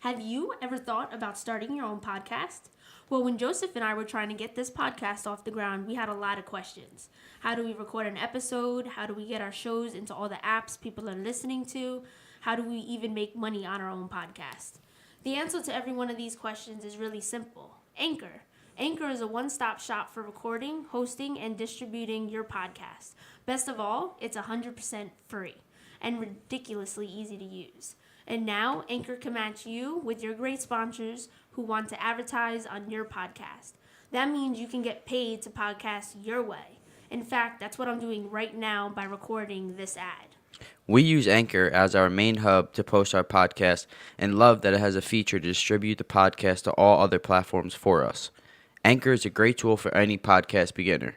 Have you ever thought about starting your own podcast? Well, when Joseph and I were trying to get this podcast off the ground, we had a lot of questions. How do we record an episode? How do we get our shows into all the apps people are listening to? How do we even make money on our own podcast? The answer to every one of these questions is really simple. Anchor. Anchor is a one-stop shop for recording, hosting, and distributing your podcast. Best of all, it's 100% free and ridiculously easy to use. And now, Anchor can match you with your great sponsors who want to advertise on your podcast. That means you can get paid to podcast your way. In fact, that's what I'm doing right now by recording this ad. We use Anchor as our main hub to post our podcast and love that it has a feature to distribute the podcast to all other platforms for us. Anchor is a great tool for any podcast beginner.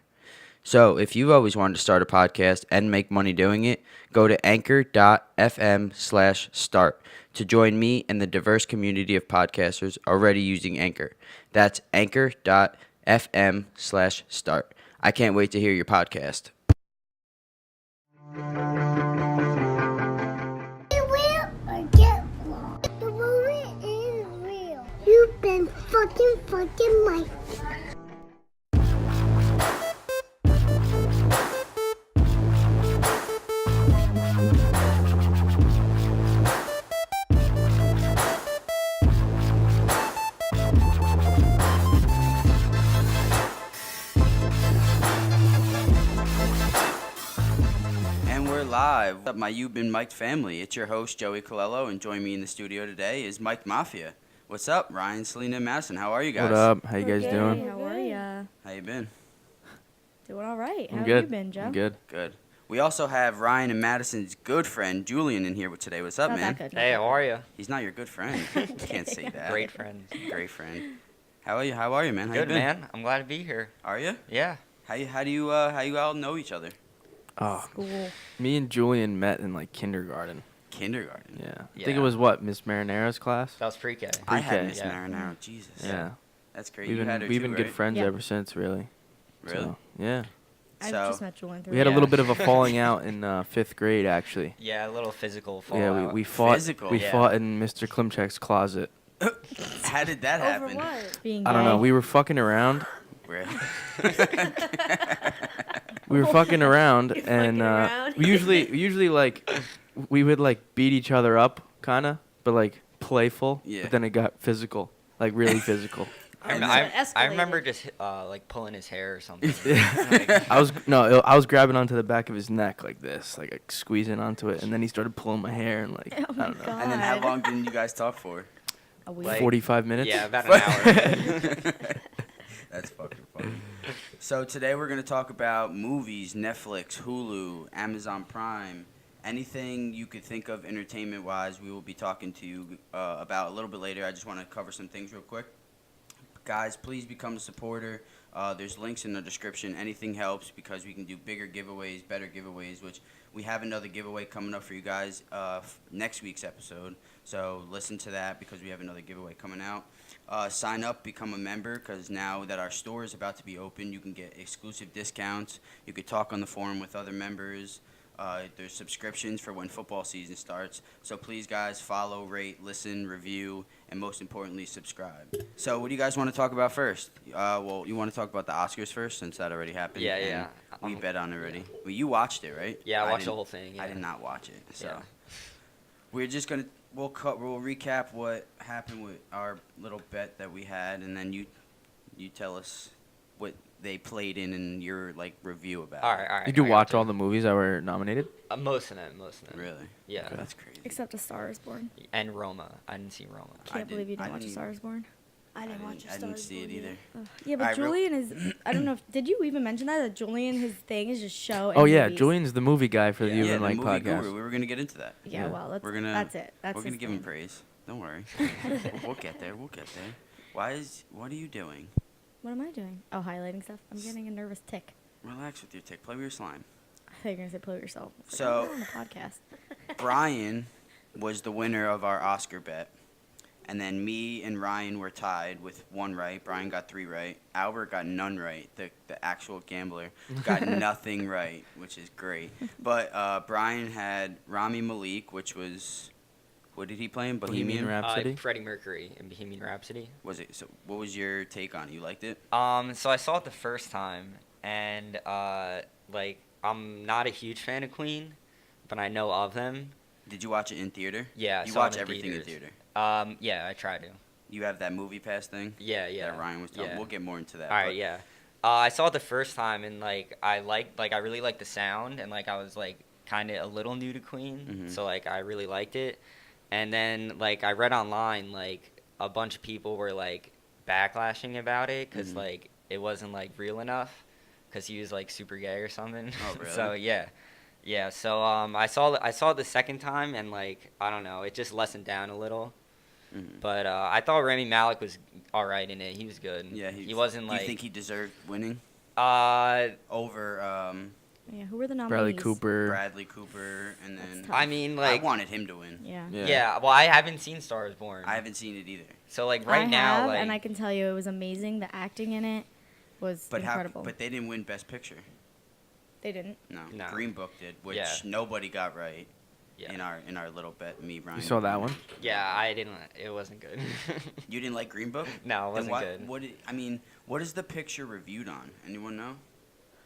So, if you've always wanted to start a podcast and make money doing it, go to anchor.fm/start to join me and the diverse community of podcasters already using Anchor. That's anchor.fm/start. I can't wait to hear your podcast. Real or get lost? The movie is real. You've been fucking my. Live. What's up, my You've Been Mic'd family? It's your host, Joey Colello, and joining me in the studio today is Mike Mafia. What's up, Ryan, Selena, and Madison? How are you guys? What up? How you guys doing? How are ya? How you been? Doing all right. I'm How good. have you been, Joe? I'm good. Good. We also have Ryan and Madison's good friend, Julian, in here today. What's up, Not man? that good. Hey, how are you? He's not your good friend. You can't say that. Great friend. Great friend. How are you? How are you, man? How Good, you been? man. I'm glad to be here. Are you? Yeah. How do you all know each other? Oh, School. me and Julian met in like kindergarten. Kindergarten. Yeah. I Yeah. think it was what, Miss Marinera's class? That was pre-K. I had Pre-K. Miss Yeah. Marinaro. Jesus. Yeah. That's great. We've You had been her we've too, been good right? friends Yeah. ever since, really. Really? So, yeah. I've So- just met Julian through. We had a Yeah. little bit of a falling out in 5th grade, actually. Yeah, a little physical Yeah, fallout. we fought. Physical? We Yeah. fought in Mr. Klimchek's closet. How did that happen? Being I don't know. gay. We were fucking around. Really? We were fucking around, You're and fucking around. we usually like we would like beat each other up, kinda, but like playful. Yeah. But then it got physical, like really physical. I, So I, it I escalated. remember just like pulling his hair or something. I was grabbing onto the back of his neck like this, like squeezing onto it, and then he started pulling my hair and like Oh I my don't know, God. And then how long didn't you guys talk for? A week. Like- 45 minutes. Yeah, about an hour. That's fucking funny. So today we're gonna talk about movies, Netflix, Hulu, Amazon Prime, anything you could think of entertainment-wise. We will be talking to you about a little bit later. I just want to cover some things real quick. Guys, please become a supporter. There's links in the description. Anything helps because we can do bigger giveaways, better giveaways, which we have another giveaway coming up for you guys next week's episode. So listen to that because we have another giveaway coming out. Sign up, become a member, because now that our store is about to be open, you can get exclusive discounts. You could talk on the forum with other members. There's subscriptions for when football season starts. So please, guys, follow, rate, listen, review, and most importantly, subscribe. So what do you guys want to talk about first? Well, you want to talk about the Oscars first, since that already happened? Yeah, and yeah. We bet on it already. Well, you watched it, right? Yeah, I watched the didn't- whole thing. Yeah. I did not watch it. So Yeah. we're just gonna we'll recap what happened with our little bet that we had, and then you tell us what they played in your like review about. All right, all right. Did you I got watch all the movies that were nominated? Most of them, Really? Yeah. That's crazy. Except A Star Is Born. And Roma. I didn't see Roma. Can't believe you I didn't watch A Star Is Born. I didn't watch I didn't see it either. Yeah, but Alright, real- Julian is. I don't know. Did you even mention that Julian, his thing is just show. And Oh yeah, movies. Julian's the movie guy for the Yeah, Even the Like movie podcast. guru. We were gonna get into that. Yeah, Yeah. well, that's We're gonna- that's it. That's We're gonna his give him thing. praise. Don't worry. We'll get there. We'll get there. What are you doing? What am I doing? Oh, highlighting stuff. I'm getting a nervous tick. Relax with your tick. Play with your slime. I thought you were gonna say play with yourself. I was like, So- I'm on the podcast. Brian was the winner of our Oscar bet. And then me and Ryan were tied with 1 right. Brian got 3 right. Albert got none right. The actual gambler got nothing right, which is great. But Brian had Rami Malek, which was What did he play in Bohemian Bohemian? Rhapsody. Freddie Mercury in Bohemian Rhapsody. Was it? So, what was your take on it? You liked it? So I saw it the first time, and like I'm not a huge fan of Queen, but I know of them. Did you watch it in theater? Yeah, I You saw it watch in everything in theaters. theater. Yeah, I try to. You have that movie pass thing Yeah, yeah. that Ryan was talking. Yeah. We'll get more into that. All right, but yeah. I saw it the first time, and like I really liked the sound, and like I was like kind of a little new to Queen, Mhm. so like I really liked it. And then like I read online like a bunch of people were like backlashing about it because Mhm. like it wasn't like real enough because he was like super gay or something. Oh, really? So yeah. So I saw it the second time, and like I don't know, it just lessened down a little. Mhm. But I thought Rami Malek was all right in it. He was good. Yeah, he wasn't Do like. you think he deserved winning Uh, over Yeah, who were the nominees? Bradley Cooper. Bradley Cooper and then? tough. I mean, like, I wanted him to win. Yeah. yeah. Well, I haven't seen Star is Born. I haven't seen it either. So like I right now, have, like, and I can tell you it was amazing. The acting in it was But incredible. But they didn't win Best Picture. They didn't. No. No. Green Book did, which Yeah. nobody got right yeah, in our little bet. Me, Ryan. You saw that one? yeah. I didn't. It wasn't good. You didn't like Green Book? No, it Then wasn't what, good. What is the picture reviewed on? Anyone know?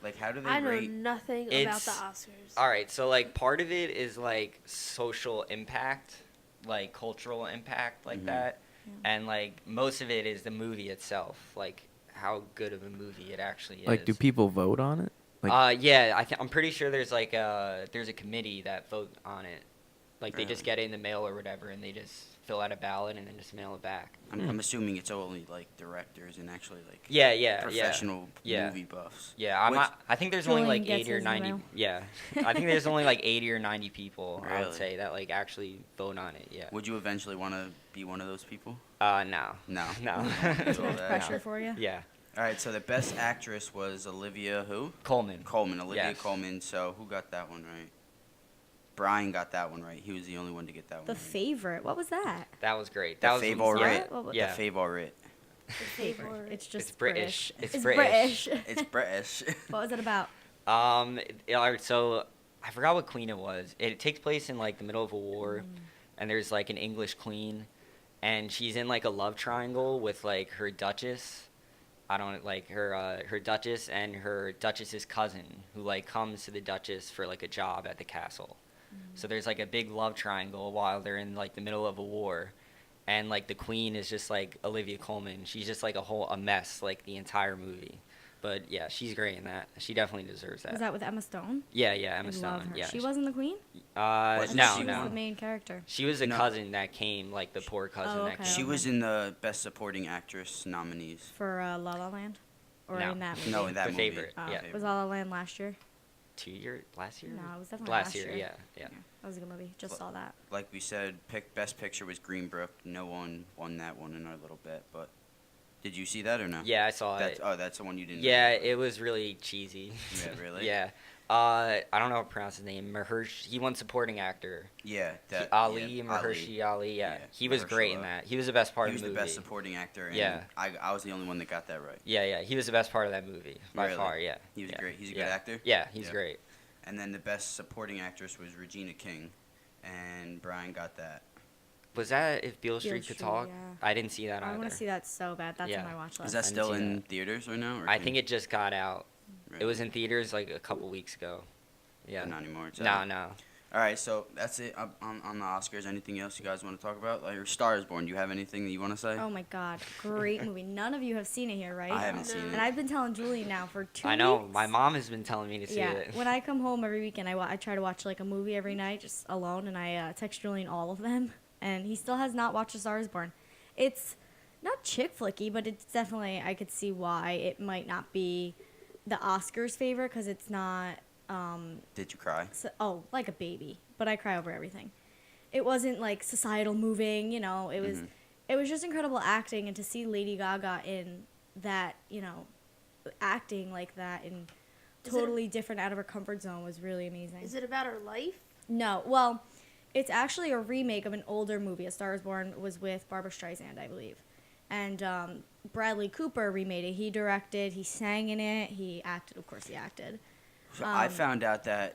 Like, how do they I know rate? nothing about It's- the Oscars. All right, so like part of it is like social impact, like cultural impact, like Mhm. that, Yeah. and like most of it is the movie itself, like how good of a movie it actually is. Like, do people vote on it? Like, Yeah, I'm pretty sure there's like there's a committee that vote on it. Like they just Really? get it in the mail or whatever, and they just fill out a ballot and then just mail it back. I'm assuming it's only like directors and actually like Yeah. professional Yeah. movie buffs. Yeah, I'm Which- not. I think there's only Julian like gets 80 or his in the 90. mail. Yeah, I think there's only like 80 or 90 people. I Really? would say that like actually vote on it. Yeah. Would you eventually want to be one of those people? No. No. No. You don't wanna do Too all much that. pressure for you. Yeah. All right, so the best actress was Olivia who? Coleman. Olivia Yes. Colman. So who got that one right? Brian got that one right. He was the only one to get that one The right. favorite. What was that? That was great. The That was favorite. What was Yeah. The favorite. favorite. It's just It's British. British. It's British. It's British. What was it about? All right, so I forgot what queen it was. It takes place in like the middle of a war, and there's like an English queen, and she's in like a love triangle with like her duchess. I don't like her duchess and her duchess's cousin who like comes to the duchess for like a job at the castle. So there's like a big love triangle while they're in like the middle of a war, and like the queen is just like Olivia Colman. She's just like a mess like the entire movie. But yeah, she's great in that. She definitely deserves that. Was that with Emma Stone? Yeah, Emma I love Stone. her. Yeah. She wasn't the queen? Wasn't No, she She no. was the main character. She was a No. cousin that came, like the poor cousin Oh, that okay. came. She was in the Best Supporting Actress nominees. For La La Land? Or No. in that movie? No, in that The movie. Favorite, Oh, yeah. Was La La Land last year? Last year? No, it was definitely last last year. year. Yeah. That was a good movie. Just saw that. Like we said, Best Picture was Green Book. No one won that one in our little bet, but did you see that or no? Yeah, I saw That's, it. oh, that's the one you didn't. Yeah, it was really cheesy. Yeah, really? Yeah. I don't know how to pronounce his name. Mahersh. He won supporting actor. Yeah, that Ali, yeah, Mahershi Ali. Yeah. Yeah, He was great in Mahershala. that. He was the best part He was of the the movie. best supporting actor. And Yeah. I was the only one that got that right. Yeah. He was the best part of that movie by Really? far. Yeah. He was Yeah. great. He's a good Yeah. actor? Yeah, he's Yeah. great. And then the best supporting actress was Regina King, and Brian got that. Was that If Beale Street Could Street, Talk? yeah. I didn't see that I either. want to see that so bad. That's Yeah. on my watch list. Is that didn't still see in that. theaters right now? Or I think it just got out. Right. It was in theaters like a couple weeks ago. Yeah. Not anymore. It's No, out. no. All right, so that's it on the Oscars. Anything else you guys want to talk about? Like, your Star is Born. Do you have anything that you want to say? Oh my god, great movie. None of you have seen it here, right? I haven't seen And it. I've been telling Julie now for 2 I know. weeks. My mom has been telling me to see Yeah, it. when I come home every weekend, I try to watch like a movie every night just alone, and I text Julian all of them, and he still has not watched A Star is Born. It's not chick flicky, but it's definitely, I could see why it might not be the Oscars favorite because it's not. Did you cry? Like a baby, but I cry over everything. It wasn't like societal moving, you know. It was, Mhm. it was just incredible acting, and to see Lady Gaga in that, you know, acting like that and Is it- totally different out of her comfort zone was really amazing. Is it about her life? No, well, it's actually a remake of an older movie. A Star is Born was with Barbara Streisand, I believe, and Bradley Cooper remade it. He directed, he sang in it, he acted. Of course, he acted. So I found out that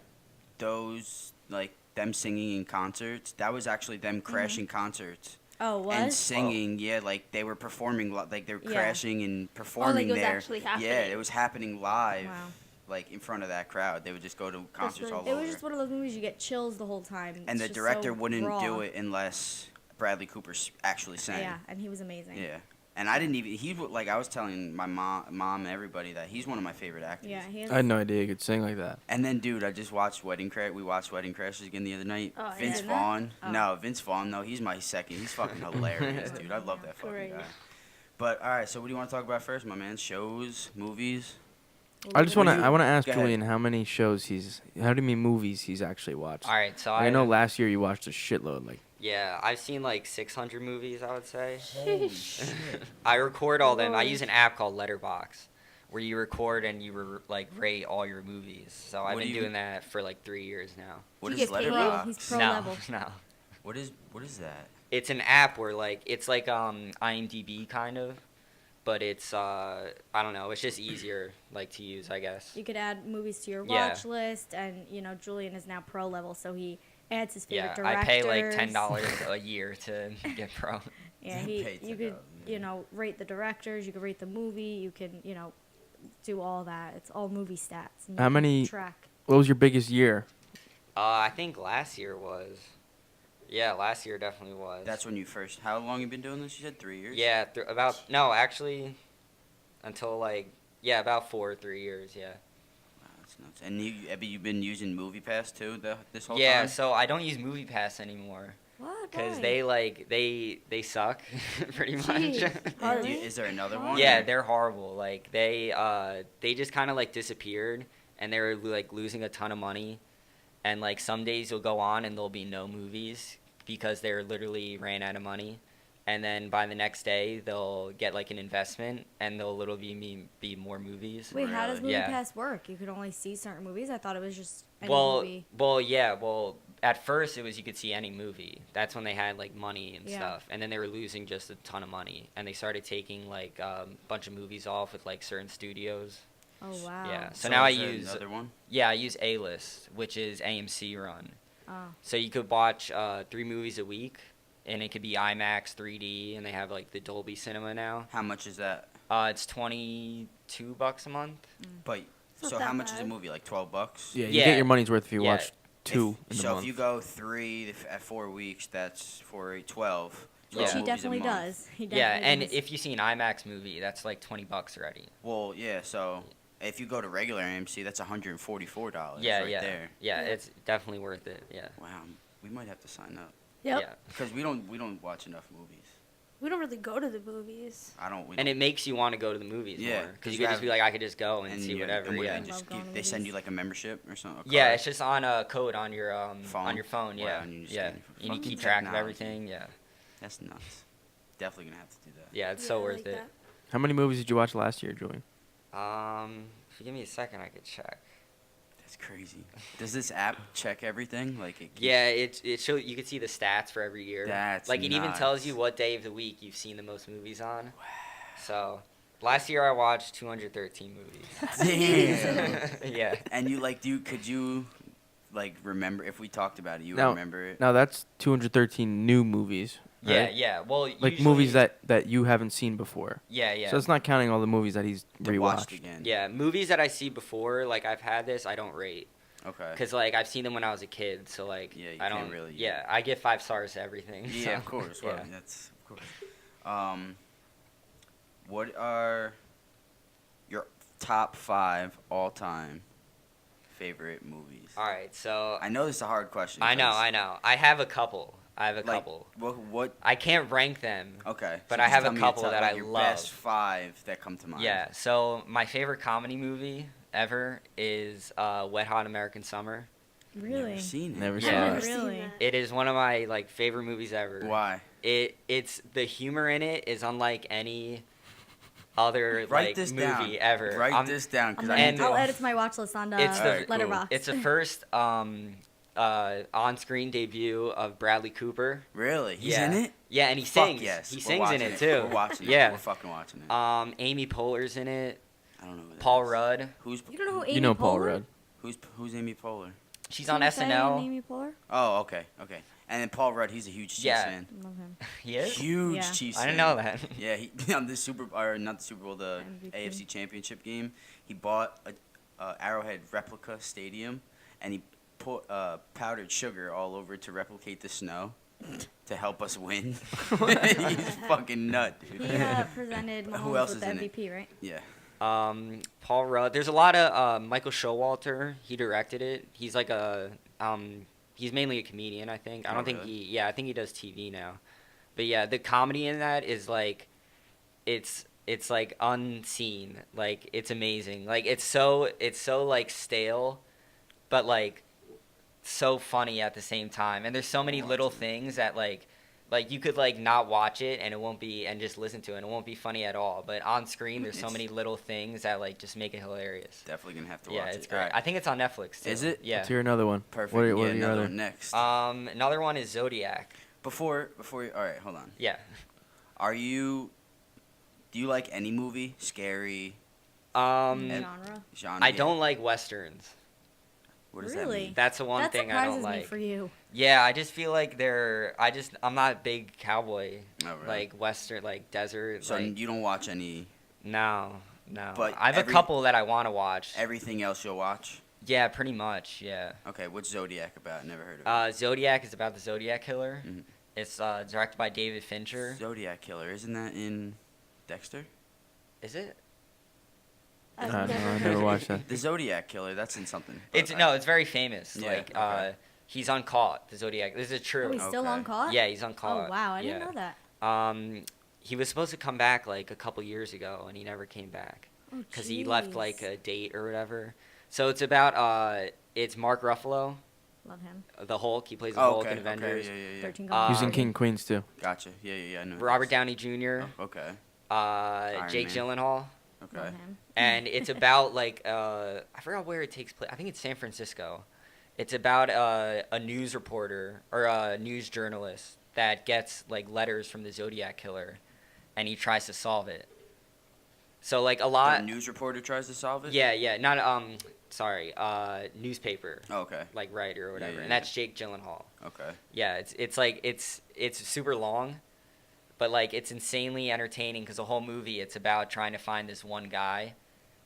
those like them singing in concerts. That was actually them crashing concerts Oh, what? and singing. Yeah, like they were performing, like they were Yeah. crashing and performing it was there. actually Yeah, happening. it was happening live, Wow. like in front of that crowd. They would just go to concerts really- all It over. was just one of those movies you get chills the whole time. And It's the just director so wouldn't raw. do it unless Bradley Cooper actually sang. Yeah, and he was amazing. Yeah. And I didn't even. Like I was telling my mom, and everybody that he's one of my favorite actors. Yeah, he has. I had no idea he could sing like that. And then, dude, I just watched Wedding Crash. We watched Wedding Crashers again the other night. Oh, Vince yeah. Vaughn. Oh. No, Vince Vaughn. No, he's my second. He's fucking hilarious, dude. I love that fucking Great. guy. But all right, so what do you want to talk about first, my man? Shows, movies. I just want to. you- I want to ask go ahead. Julian how many shows how many movies he's actually watched. All right, so I know last year you watched a shitload. Like, Yeah, I've seen like 600 movies, I would say. Holy shit. I record all them. I Lord. use an app called Letterbox, where you record and you like rate all your movies. So I've What been do you- doing that for like 3 years now. What He is gets paid. Letterboxd? He's pro no, level. no. What is that? It's an app where like it's like IMDb kind of, but it's I don't know. It's just easier like to use, I guess. You could add movies to your Yeah. watch list, and Julian is now pro level, so he adds his favorite Yeah, directors. I pay like $10 a year to get pro. Yeah, Pay you could $10, rate the directors. You could rate the movie. You can do all that. It's all movie stats. And you How can many- track? what was your biggest year? I think last year was. Yeah, last year definitely was. That's when you first. How long you been doing this? You said 3 years. Yeah, actually, until like about 3 years. Yeah. Wow, that's nuts. And have you been using MoviePass too this whole Yeah, time? so I don't use MoviePass anymore What? because Why? they suck pretty much. Jeez. And is there another one? Yeah, they're horrible. Like they just kind of like disappeared and they're like losing a ton of money. And like some days you'll go on and there'll be no movies because they're literally ran out of money. And then by the next day they'll get like an investment and there'll literally be more movies. Wait, how does Really? Yeah. MoviePass work? You could only see certain movies. I thought it was just any Well, movie. well, at first it was you could see any movie. That's when they had like money and Yeah. stuff, and then they were losing just a ton of money, and they started taking like a bunch of movies off with like certain studios. Oh wow. Yeah. So now I is there use another one. I use A-List, which is AMC run. Oh. So you could watch 3 movies a week, and it could be IMAX 3D, and they have like the Dolby Cinema now. How much is that? It's $22 a month. But It's not so that how much is a bad. movie? Like $12? Yeah, you Yeah. get your money's worth if you Yeah. watch 2 in the So month. if you go 3 at 4 weeks, that's for 12. Yeah. Which 12 he movies a definitely month. does. He Yeah, definitely and does. if you see an IMAX movie, that's like $20 already. Well, yeah. So if you go to regular AMC, that's $144. Yeah, right yeah, there. yeah. It's definitely worth it. Yeah. Wow, we might have to sign up Yep. Yeah. because we don't watch enough movies. We don't really go to the movies. I don't. We And don't. it makes you want to go to the movies Yeah, more 'cause because you you could have- just be like, I could just go and see yeah, whatever. and Yeah. they just Love going to they send you movies. like a membership or something. Yeah, card. it's just on a code on your Phone? on your phone. Wow, Yeah, and you just yeah. scan it. You need to Fucking keep track of technology. everything. Yeah, That's nuts. Definitely gonna have to do that. yeah. It's Yeah, so I worth like it. that. How many movies did you watch last year, Julian? If you give me a second, I could check. That's crazy. Does this app check everything? Like it keeps- Yeah, it show you can see the stats for every year. That's like it even tells nuts. you what day of the week you've seen the most movies on. So, last year I watched 213 movies. Damn. Yeah. And you could you like remember if we talked about it? You No. remember it? Now that's 213 new movies. Yeah, right? yeah. Well, Like usually- movies that you haven't seen before. Yeah, yeah. So it's not counting all the movies that he's To watch rewatched. again. Yeah, movies that I see before, like I've had this, I don't rate. Okay. Cause like I've seen them when I was a kid, so like Yeah, you I can't don't really- Yeah, I give 5 stars to everything. Yeah, so, of course. Well, yeah. that's of course. What are your top 5 all-time favorite movies? All right, so I know this is a hard question. I know, 'cause, I know. I have a couple. like, couple. What? I can't rank them. Okay. But so I just have a tell me couple your that I your love. Best 5 that come to mind. Yeah. So my favorite comedy movie ever is Wet Hot American Summer. Really? Never seen it. Never Yeah. saw I've it. never seen Really? that. It is one of my like favorite movies ever. Why? It's the humor in it is unlike any other Write like this movie down. ever. Write this down because I And- need to. I'll add it to my watch list on It's the- Alright, cool. Letterboxd. It's the first on-screen debut of Bradley Cooper. Really? He's Yeah. in it? Yeah, and he Fuck sings. yes. He We're sings in watching it too. We're watching it. Yeah. We're fucking watching it. Amy Poehler's in it. I don't know who that Paul is. Rudd. Who's You don't know who Amy You know Paul Poehler? Rudd. who's Amy Poehler? She's on Tina Fey and SNL. Amy Poehler. Oh, okay. And then Paul Rudd, he's a huge Chiefs Yeah. fan. Love him. He is. Huge Yeah. Chiefs I didn't fan. know that. Yeah, he on the not the Super Bowl, the MVP. AFC Championship game. He bought a Arrowhead replica stadium, and he put powdered sugar all over it to replicate the snow to help us win. He's fucking nut, dude. He presented Who Mahomes else with is the in it? MVP, right? Yeah. Paul Rudd. There's a lot of Michael Showalter. He directed it. He's like he's mainly a comedian, I think. I Oh, don't think really? he. Yeah, I think he does TV now. But yeah, the comedy in that is like, it's like unseen. Like it's amazing. Like it's so like stale, but like so funny at the same time. And there's so many little things that like you could like not watch it and it won't be, and just listen to it and it won't be funny at all. But on screen there's so It's- many little things that like just make it hilarious. Definitely gonna have to Yeah, watch it's it. great. Alright. I think it's on Netflix too. Is it? Yeah. Let's hear another one. Perfect. What are yeah, your another other? one next. Another one is Zodiac. Before you, all right, hold on. Yeah. Do you like any movie? Scary And Genre. genre? I don't like westerns. What does that Really? mean? That's the one That thing I don't surprises me like. for you. Yeah, I just feel like I'm not a big cowboy. Oh, really? Like western, like desert. So like, you don't watch any. no. But I have a couple that I want to watch. Everything else you'll watch? Yeah, pretty much. Yeah. Okay, what's Zodiac about? Never heard of it. Zodiac is about the Zodiac killer. Mhm. It's directed by David Fincher. Zodiac Killer, isn't that in Dexter? Is it? I've I never never heard watched of that. The Zodiac Killer, that's in something. but It's I- no, it's very famous. Yeah, Like okay. he's on Caught, the Zodiac. This is true. Oh, he's still on Okay. caught? Yeah, he's on Caught. Oh, wow. I didn't Yeah. know that. He was supposed to come back like a couple years ago, and he never came back Oh, because he left jeez. like a date or whatever. So it's about it's Mark Ruffalo, Love him. the Hulk. He plays the Oh, Hulk okay, in Avengers. okay, yeah. 13 Uh, He's in Gone. King of Queens too. Gotcha. Yeah, I know. Robert Downey Jr. Oh, okay, Jake Man. Gyllenhaal, okay. Love him. and it's about like I forgot where it takes place. I think it's San Francisco. It's about a news reporter or a news journalist that gets like letters from the Zodiac killer, and he tries to solve it. So like a The lot. news reporter tries to solve it? Yeah, not sorry, newspaper, Oh, okay, like writer or whatever, yeah, and that's Jake Gyllenhaal. okay. Yeah, it's like it's super long, but like it's insanely entertaining because the whole movie it's about trying to find this one guy,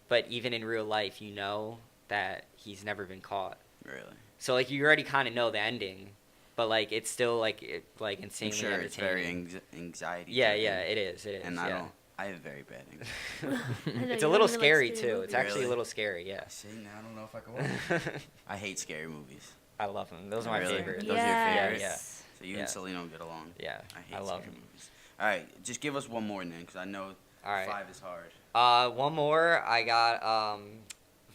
but even in real life you know that he's never been caught. Really? So like you already kind of know the ending, but like it's still like I'm insanely sure entertaining. it's very anxiety. Yeah, driven, it is. And yeah. I have very bad anxiety. I know, It's you a little don't really like scary scary too. It's movies. actually Really? a little scary. Yeah. See, now I don't know if I can watch it. I hate scary movies. I love them. Those are my Really? favorites. Those are your favorites? Yeah. So you Yeah. and Celine don't get along. Yeah. I hate I love scary them. movies. All right, just give us one more then, because I know All right. 5 is hard. One more. I got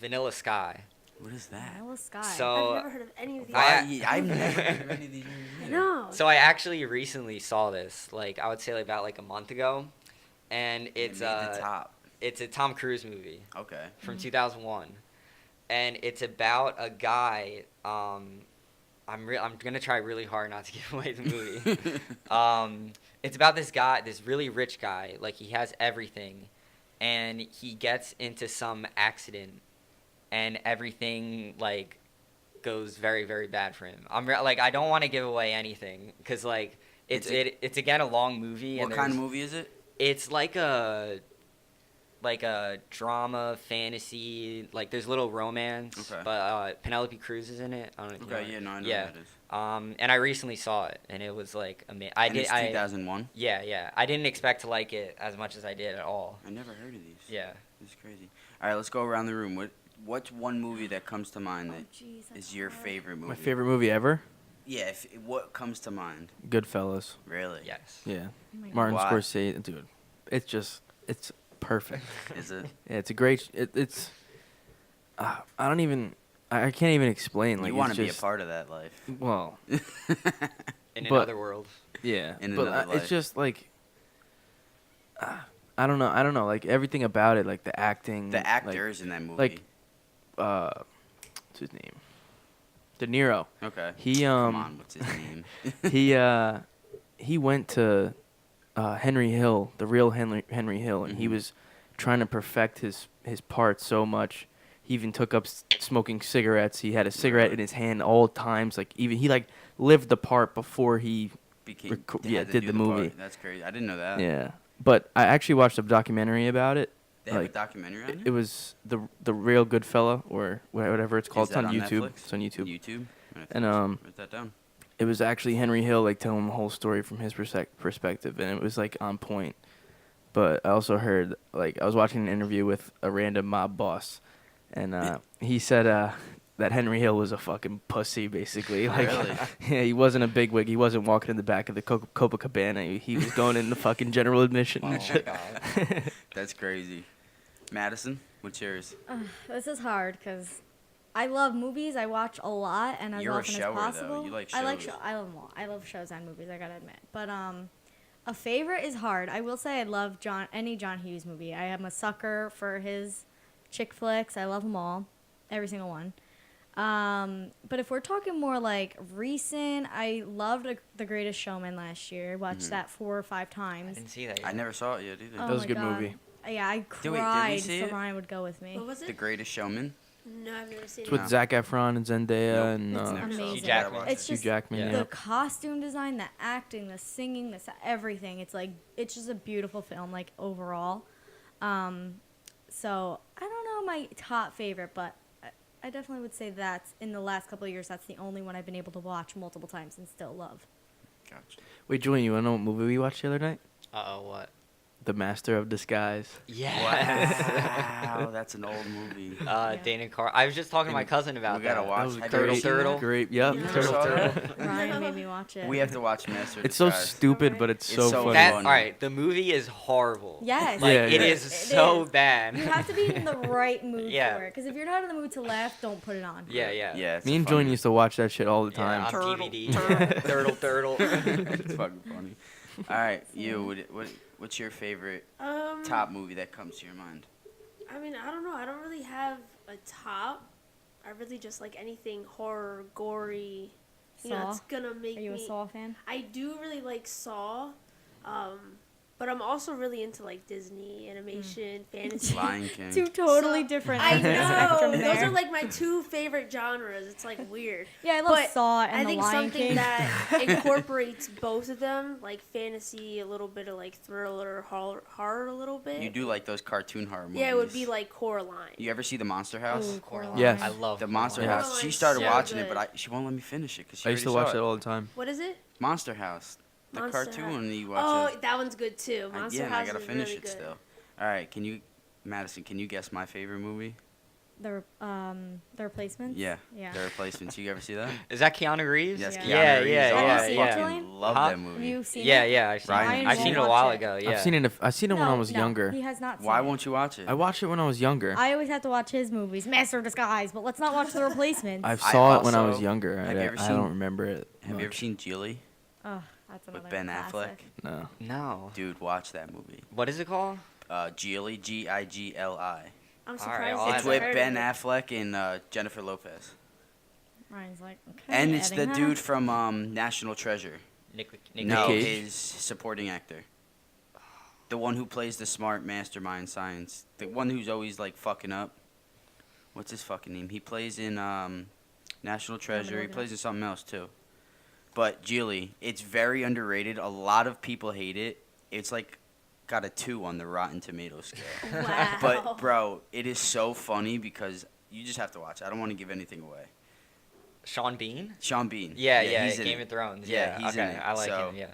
Vanilla Sky. What is that? Vanilla Sky. So- I've never heard of any of these. I've never heard of any of these movies either. No. So I actually recently saw this. Like I would say like about like a month ago, and It it's made the top. it's a Tom Cruise movie Okay. from 2001, and it's about a guy. I'm gonna try really hard not to give away the movie. It's about this guy, this really rich guy. Like he has everything, and he gets into some accident, and everything like goes very very bad for him. I don't want to give away anything because like it's again a long movie. What and kind of there's- movie is it? It's like a drama fantasy. Like there's a little romance, Okay. but Penelope Cruz is in it. I don't know if you Okay, know yeah, her. no, I know Yeah. what that is. And I recently saw it, and it was like amazing. And it's 2001? Yeah. I didn't expect to like it as much as I did at all. I never heard of these. Yeah. This is crazy. All right, let's go around the room. What's one movie that comes to mind Oh, that jeez, that's is your hard. favorite movie? My favorite movie ever? Yeah, what comes to mind? Goodfellas. Really? Yes. Yeah. Oh my God. Martin Why? Scorsese, dude. It's perfect. Is it? Yeah, it's a great. It's. I don't even. I can't even explain. Like you want it's to be a just- part of that life. Well, In But- another world. yeah, In but another life. it's just like. I don't know. Like everything about it, like the acting. The actors in that movie. Like, what's his name? De Niro. Okay. He Come on, what's his name? he went to Henry Hill, the real Henry Hill, and he Mhm. was trying to perfect his part so much. He even took up smoking cigarettes. He had a cigarette in his hand all times. Like even he like lived the part before he did the movie. Part. That's crazy. I didn't know that. Yeah, but I actually watched a documentary about it. They have a documentary on it? It was the Real Good Fella or whatever it's called. Is It's on that YouTube. Netflix? It's on YouTube. YouTube. And write that down. it was actually Henry Hill like telling the whole story from his perspective, and it was like on point. But I also heard like I was watching an interview with a random mob boss, and he said that Henry Hill was a fucking pussy, basically. Like, Really? yeah, he wasn't a bigwig. He wasn't walking in the back of the Copacabana. He was going in the fucking general admission. Oh and my shit. god. That's crazy. Madison, what's yours? This is hard because I love movies. I watch a lot and as You're a often shower, as though. possible. You like I like shows. I love them all. I love shows and movies. I gotta admit, but a favorite is hard. I will say I love any John Hughes movie. I am a sucker for his chick flicks. I love them all, every single one. But if we're talking more like recent, I loved The Greatest Showman last year. Watched that 4 or 5 I times. didn't see that yet. I never saw it yet either. That was my a good God. movie. Yeah, I Did we cried see so it? Ryan would go with me. What was The it? Greatest Showman. No, I've never seen It's it. with No. Zac Efron and Zendaya Nope. and It's Never saw it. amazing. Hugh Jackman. It's Hugh just Jackman. Yeah. Yeah. the costume design, the acting, the singing, everything. It's like it's just a beautiful film, like overall. So I don't know my top favorite, but I definitely would say that's in the last couple of years. That's the only one I've been able to watch multiple times and still love. Gotcha. Wait, Julian, you wanna know what movie we watched the other night? Uh-oh, what? The Master of Disguise. Yes. Wow, that's an old movie. Dana Carr. I was just talking to my cousin about We gotta that. watch. That was Have great. you ever seen that? Great. Yep. Yeah. Never saw that? Ryan made me watch it. We have to watch Master of It's so Disguise. stupid, but it's It's so so funny. That, funny. all right, the movie is horrible. Yes. Like, Yeah, it yeah. is It so is. bad. You have to be in the right mood Yeah. for it. Because if you're not in the mood to laugh, don't put it on. Yeah, yeah. Yeah, it's Me and funny. Julian used to watch that shit all the Yeah, time. on DVD. Turtle. It's fucking funny. All right, you. What's your favorite top movie that comes to your mind? I mean, I don't know. I don't really have a top. I really just like anything horror, gory. You know, Saw? it's gonna make Are you a me. Saw fan? I do really like Saw, but I'm also really into like Disney animation, fantasy. Lion King. Two totally So- different I ends of the spectrum know. Those there. are like my 2 favorite genres. It's like weird. Yeah, I love But Saw and I The think Lion something King. that incorporates both of them, like fantasy, a little bit of like thriller, horror a little bit. You do like those cartoon horror movies? Yeah, it would be like Coraline. You ever see the Monster House? Ooh, Coraline. Yes. I love The Monster Coraline. House. She Coraline's started so watching it, good. but she won't let me finish it because I used to watch it all the time. What is it? Monster House, the Monster cartoon. House. And you watch Oh, it. that one's good too. Monster Yeah, and I House gotta is finish really it good. still. All right, Madison? Can you guess my favorite movie? The Replacements? Yeah. Yeah. The Replacements. You ever see that? Is that Keanu Reeves? Yes, Yeah. Keanu Yeah, Reeves. yeah, Oh, yeah, I yeah. fucking love Huh? that Have movie. you seen Yeah, it? yeah. I've seen, Ryan, I've seen it a watch while it. ago. Yeah. I've seen it when I was younger. He has not seen Why it. won't you watch it? I watched it when I was younger. I always have to watch his movies, Master of Disguise, but let's not watch The Replacements. I I saw it when I was also- younger. have you ever I seen- don't remember it. Have you ever much. seen Geely Oh, that's another with Ben classic. Affleck? No. No. Dude, watch that movie. What is it called? Geely, Gigli. I'm All right, surprised. I'll you have It's to haven't with heard Ben of it. Affleck and Jennifer Lopez. Ryan's like, okay. And it's the adding that. dude from National Treasure. Nick No, Cage? his supporting actor. The one who plays the smart mastermind science. The one who's always like fucking up. What's his fucking name? He plays in National Treasure. He look it plays in something else too. But Geely, it's very underrated. A lot of people hate it. It's like got a 2 on the Rotten Tomato scale. Wow. But bro, it is so funny because you just have to watch it. I don't want to give anything away. Sean Bean? Sean Bean. Yeah, he's in Game it. of Thrones. Yeah, Yeah, he's in okay. it, I like so- him, yeah.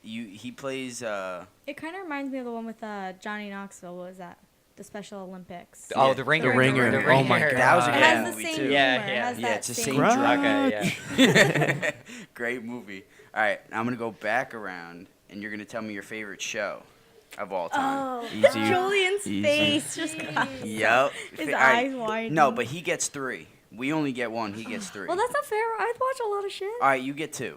He plays It kind of reminds me of the one with Johnny Knoxville. What was that? The Special Olympics. Yeah. Oh, The Ringer. The Ringer. Oh my God. That was a It great has the movie same too. humor. Yeah, It yeah. has Yeah, that it's the same same humor. drug. Okay, yeah. Great movie. All right, I'm gonna go back around, and you're gonna tell me your favorite show of all time. Oh, Easy. Julian's Easy. face just got. Yep. His All right. eyes widen. No, but he gets 3. We only get 1. He gets 3. Well, that's not fair. I watch a lot of shit. All right, you get 2.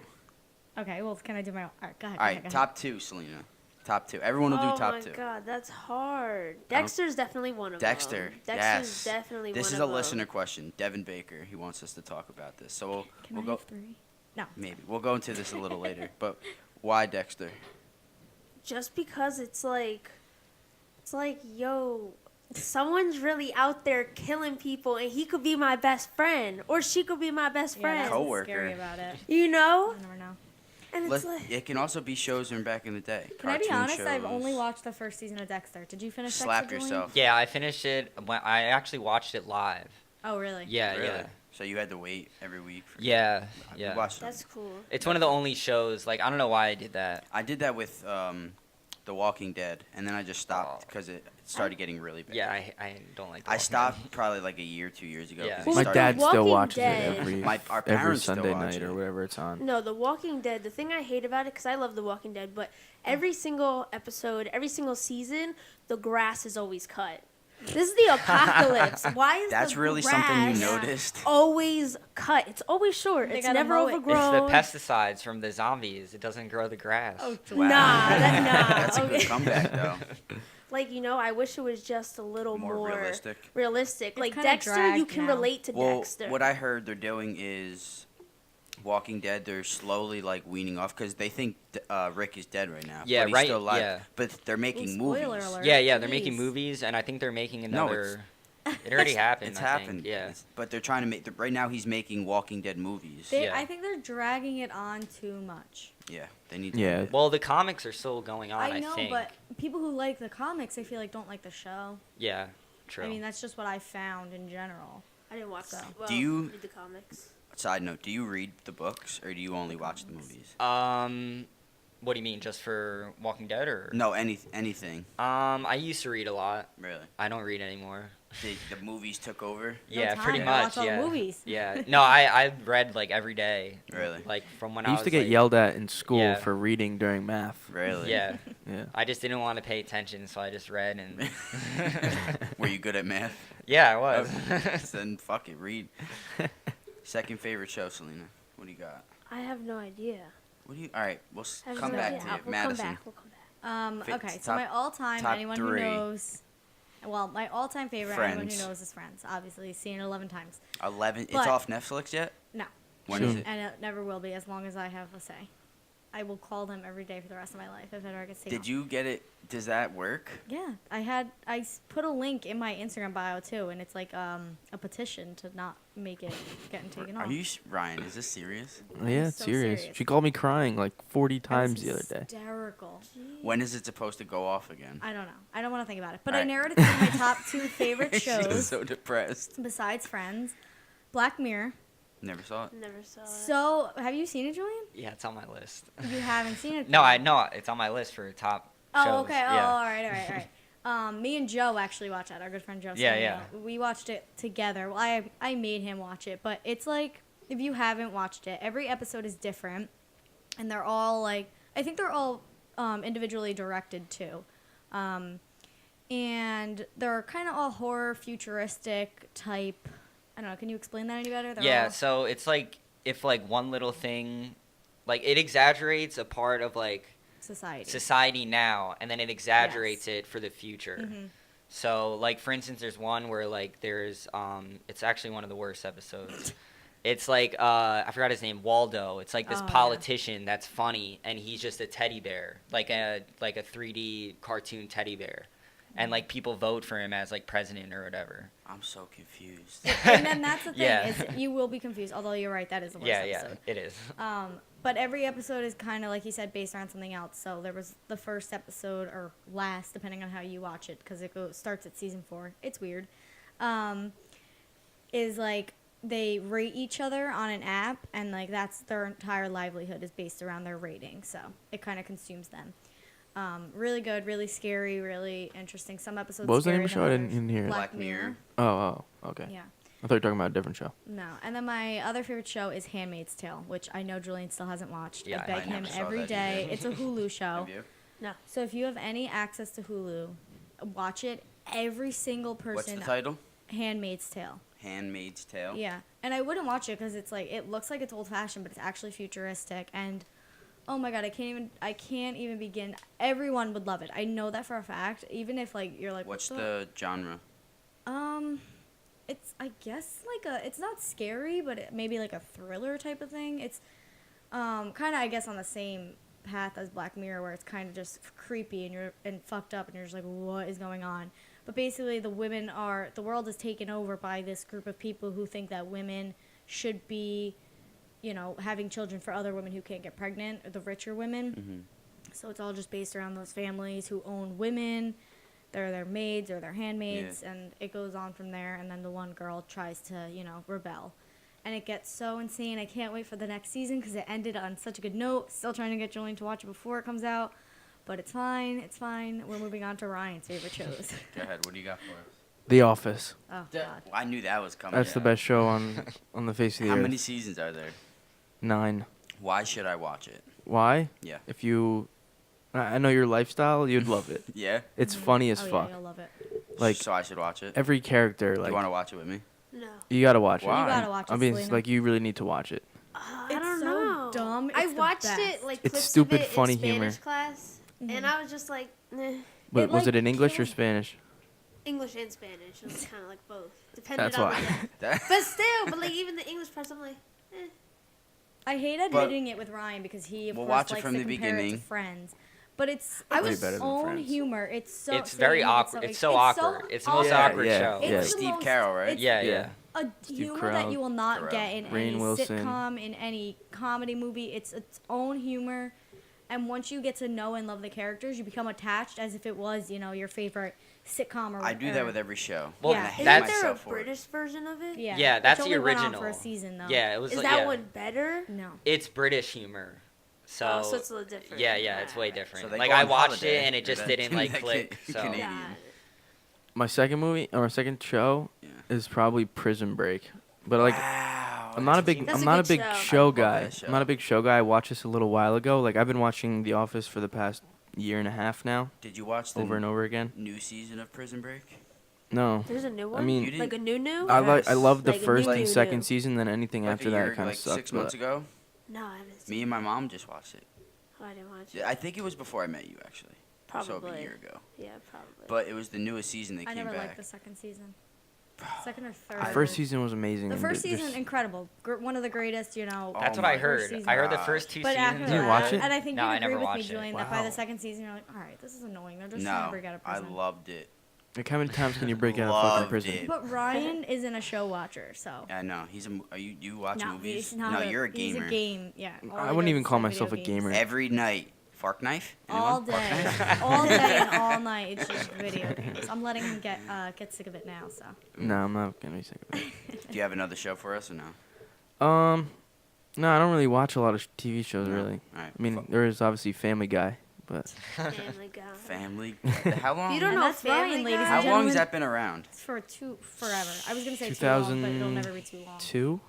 Okay, well, can I do my? All right, go ahead. All right, top 2, Selena. Top 2. Everyone will do top 2. Oh my god, that's hard. Dexter's definitely one of Dexter. them. Dexter's Yes. definitely This one is of a listener them. question. Devin Baker. He wants us to talk about this. So Can we'll I go. have 3? No. Maybe we'll go into this a little later. But why Dexter? Just because it's like, yo, someone's really out there killing people, and he could be my best friend, or she could be my best Yeah, friend. that's what's Coworker. scary about it. You know? You never know. And it's like, It can also be shows from back in the day. Can I be Cartoon honest? I've shows. only watched the first season of Dexter. Did you finish Slap Dexter, Julian? yourself. Yeah, I finished it. I actually watched it live. Oh, really? Yeah, Really? yeah. So you had to wait every week. For Yeah, We yeah. watched that's cool. It's one of the only shows, like, I don't know why I did that. I did that with The Walking Dead, and then I just stopped because it started getting really bad. Yeah, I don't like The I Walking stopped probably like a year, 2 years ago. Yeah. 'cause Well, it with My The started- dad still Walking watches Dead- it every Our every parents still Sunday watch night or it. whatever it's on. No, The Walking Dead, the thing I hate about it, because I love The Walking Dead, but every single episode, every single season, the grass is always cut. This is the apocalypse. Why is That's the really grass something you noticed. always cut? It's always short. They It's gotta never mow it. It's overgrown. the pesticides from the zombies. It doesn't grow the grass. Oh, Wow. That's a okay. good comeback, though. Like, I wish it was just a little More more realistic. It's Like kinda Dexter, you dragged can now. relate to Well, Dexter. what I heard they're doing is Walking Dead. They're slowly like weaning off because they think Rick is dead right now. Yeah, but he's right, still alive. yeah. But they're making Spoiler movies. alert. Yeah, they're making Jeez. movies, and I think they're making No, another. It already happened. It's I happened. Think. Yeah. But they're trying to make. Right now, he's making Walking Dead movies. They, Yeah. I think they're dragging it on too much. Yeah, they need. To Yeah. end it. Well, the comics are still going on. I know, think. but people who like the comics, I feel like don't like the show. Yeah, true. I mean, that's just what I found in general. I didn't watch So. well, Do you- read the comics. Side note: do you read the books or do you only watch the movies? What do you mean, just for Walking Dead or? No, anything I used to read a lot. really. I don't read anymore. The movies took over. Yeah, time pretty to much. watch all the yeah. movies. Yeah. No, I read like every day. Really? Like from when I I used was to get like, yelled at in school Yeah. for reading during math. Really? Yeah. Yeah. I just didn't want to pay attention, so I just read and. Were you good at math? Yeah, I was. Then fuck it, read. Second favorite show, Selena. What do you got? I have no idea. What do you? All right, we'll I have come no back idea. to you, We'll Madison. come back. We'll come back. Fa- Okay, so top- my all-time, top anyone three. who knows, well, my all-time favorite, anyone Friends. who knows is Friends. Obviously, seen it 11 times. 11. It's But- off Netflix yet? No. When Soon. is it? And it never will be as long as I have a say. I will call them every day for the rest of my life if it ever gets taken Did you get it? Does that work? Yeah, I put a link in my Instagram bio too, and it's like a petition to not make it getting taken off. Are you Ryan? Is this serious? Yeah, it's so serious. serious. She called me crying like 40 That times was the other day. Hysterical. When is it supposed to go off again? I don't know. I don't want to think about it. But I Alright. narrowed it down to my top 2 favorite She's shows so depressed. besides Friends. Black Mirror. Never saw it. Never saw it. So, have you seen it, Julian? Yeah, it's on my list. You haven't seen it? No, then? I know it's on my list for top shows. Oh, okay. Oh, Yeah. all right. Me and Joe actually watched that. Our good friend Joe. Yeah, Samuel. yeah. We watched it together. Well, I made him watch it, but it's like if you haven't watched it, every episode is different, and they're all like I think they're all individually directed too, and they're kind of all horror, futuristic type. I don't know. Can you explain that any better? They're Yeah, all- so it's like if like one little thing, like it exaggerates a part of like society. now, and then it exaggerates Yes. it for the future. Mhm. So like for instance, there's one where like there's it's actually one of the worst episodes. It's like I forgot his name, Waldo. It's like this Oh, yeah. politician that's funny, and he's just a teddy bear, like a 3D cartoon teddy bear, and like people vote for him as like president or whatever. I'm so confused. And then that's the thing Yeah. is you will be confused. Although you're right, that is the worst Yeah, episode. it is. But every episode is kind of like you said, based around something else. So there was the first episode or last, depending on how you watch it, because starts at season 4. It's weird. Is like they rate each other on an app, and like that's their entire livelihood is based around their rating. So it kind of consumes them. Really good, really scary, really interesting. Some episodes. What was the name of the scarier show? I than didn't even hear it. Black Mirror. Oh, okay. Yeah. I thought you were talking about a different show. No, and then my other favorite show is Handmaid's Tale, which I know Julian still hasn't watched. Yeah, I beg I him never saw every that day. either. It's a Hulu show. Have you? No. So if you have any access to Hulu, watch it. Every single person. What's the title? Handmaid's Tale. Handmaid's Tale. Yeah, and I wouldn't watch it because it's like it looks like it's old fashioned, but it's actually futuristic. And oh my god, I can't even begin. Everyone would love it. I know that for a fact. Even if like you're like, What's what the genre? It's I guess like it's not scary, but maybe like a thriller type of thing. It's kind of I guess on the same path as Black Mirror, where it's kind of just creepy and fucked up, and you're just like, what is going on? But basically, the world is taken over by this group of people who think that women should be, having children for other women who can't get pregnant, or the richer women. Mm-hmm. So it's all just based around those families who own women. They're their maids or their handmaids, and it goes on from there. And then the one girl tries to, rebel. And it gets so insane. I can't wait for the next season because it ended on such a good note. Still trying to get Julian to watch it before it comes out. But it's fine. It's fine. We're moving on to Ryan's favorite shows. Go ahead. What do you got for us? The Office. Oh, God. I knew that was coming. That's the best show on the face of the How earth. many seasons are there? 9. Why should I watch it? Why? Yeah. If you, I know your lifestyle, you'd love it. Yeah? It's funny as Oh, fuck. yeah, you'll love it. Like So I should watch it? every character, Do like you want to watch it with me? No. you gotta watch Why? You gotta watch it, I mean, it's Selena. like you really need to watch it. I It's don't so know. dumb. I It's the watched best. it like It's clips stupid, of it funny in Spanish humor. class, and I was just like, But was like, it in English or killed- Spanish? English and Spanish. It was kind of like both, depending That's on. why. That- But still, but like even the English parts, I'm like, I hate admitting it with Ryan because he, of We'll course, watch it likes from to the compare it beginning. to Friends. But it's Way its better than own Friends. humor. It's so. It's very Selena, awkward. It's so awkward. It's the most Yeah, awkward yeah, show. yeah. It's the Steve most- Carell, right? it's Yeah, Yeah. yeah. a Steve humor that Carell. you will not Carell. get in Rainn any Wilson. sitcom, in any comedy movie. It's its own humor, and once you get to know and love the characters, you become attached as if it was, your favorite sitcom or. I do that with every show. Well, and I Yeah. hate isn't that's- there a myself for it. British version of it? Yeah, Yeah, that's which the only went on original. for a season though. Yeah, it was Is like, that yeah. one better? No. It's British humor. So, So it's a little different. yeah, it's way Right. different. So they like go I on watched holiday, it and it just and didn't then like that click. kid- So Canadian. Got it. My second movie or second show Yeah. is probably Prison Break. But like, Wow. I'm not a that's big That's I'm a not a good big show. I show love guy. that show. I'm not a big show guy. I watched this a little while ago. Like I've been watching The Office for the past year and a half now, Did you watch the over and over again. new season of Prison Break? No. There's a new one. mean- You didn't- like a new. Yes. I love the Like a first new and new. second season, then anything Like after a that year, kind of like sucked. 6 months ago? No, I haven't seen. Me and my mom just watched it. Oh, I didn't watch it. Yeah, I think it was before I met you, actually. So a Probably. year ago. Yeah, probably. But it was the newest season that I came never liked back. the second season. Second or third. The first season was amazing. The and first it season, just- incrable. One of the greatest, that's Oh what my I heard. season. I heard the God. first 2 But seasons. after Did you that, watch it? and I think No, you I agree never with me, watched it. Julian, that by Wow. the second season you're like, all right, this is annoying. They're just trying No, to break out of I prison. loved it. Like how many times can you break out of fucking Loved prison? it. But Ryan isn't a show watcher, so. I know. Are you? Do you watch No, movies? he's not No, you're a He's gamer. a game, yeah. All I he wouldn't does even is call play myself a video games. gamer. Every night. Fork knife? All Anyone? Fork day, knife? all day and all night. It's just video games. I'm letting him get sick of it now. So. No, I'm not gonna be sick of it. Do you have another show for us or no? No, I don't really watch a lot of TV shows No. really. All right. I mean, there is obviously Family Guy, but Family Guy. Family. How long? You don't And know that's Family Ryan, ladies and Guy? How long gentlemen. has that been around? It's for forever. I was gonna say too long, but it'll never be too long. 2002.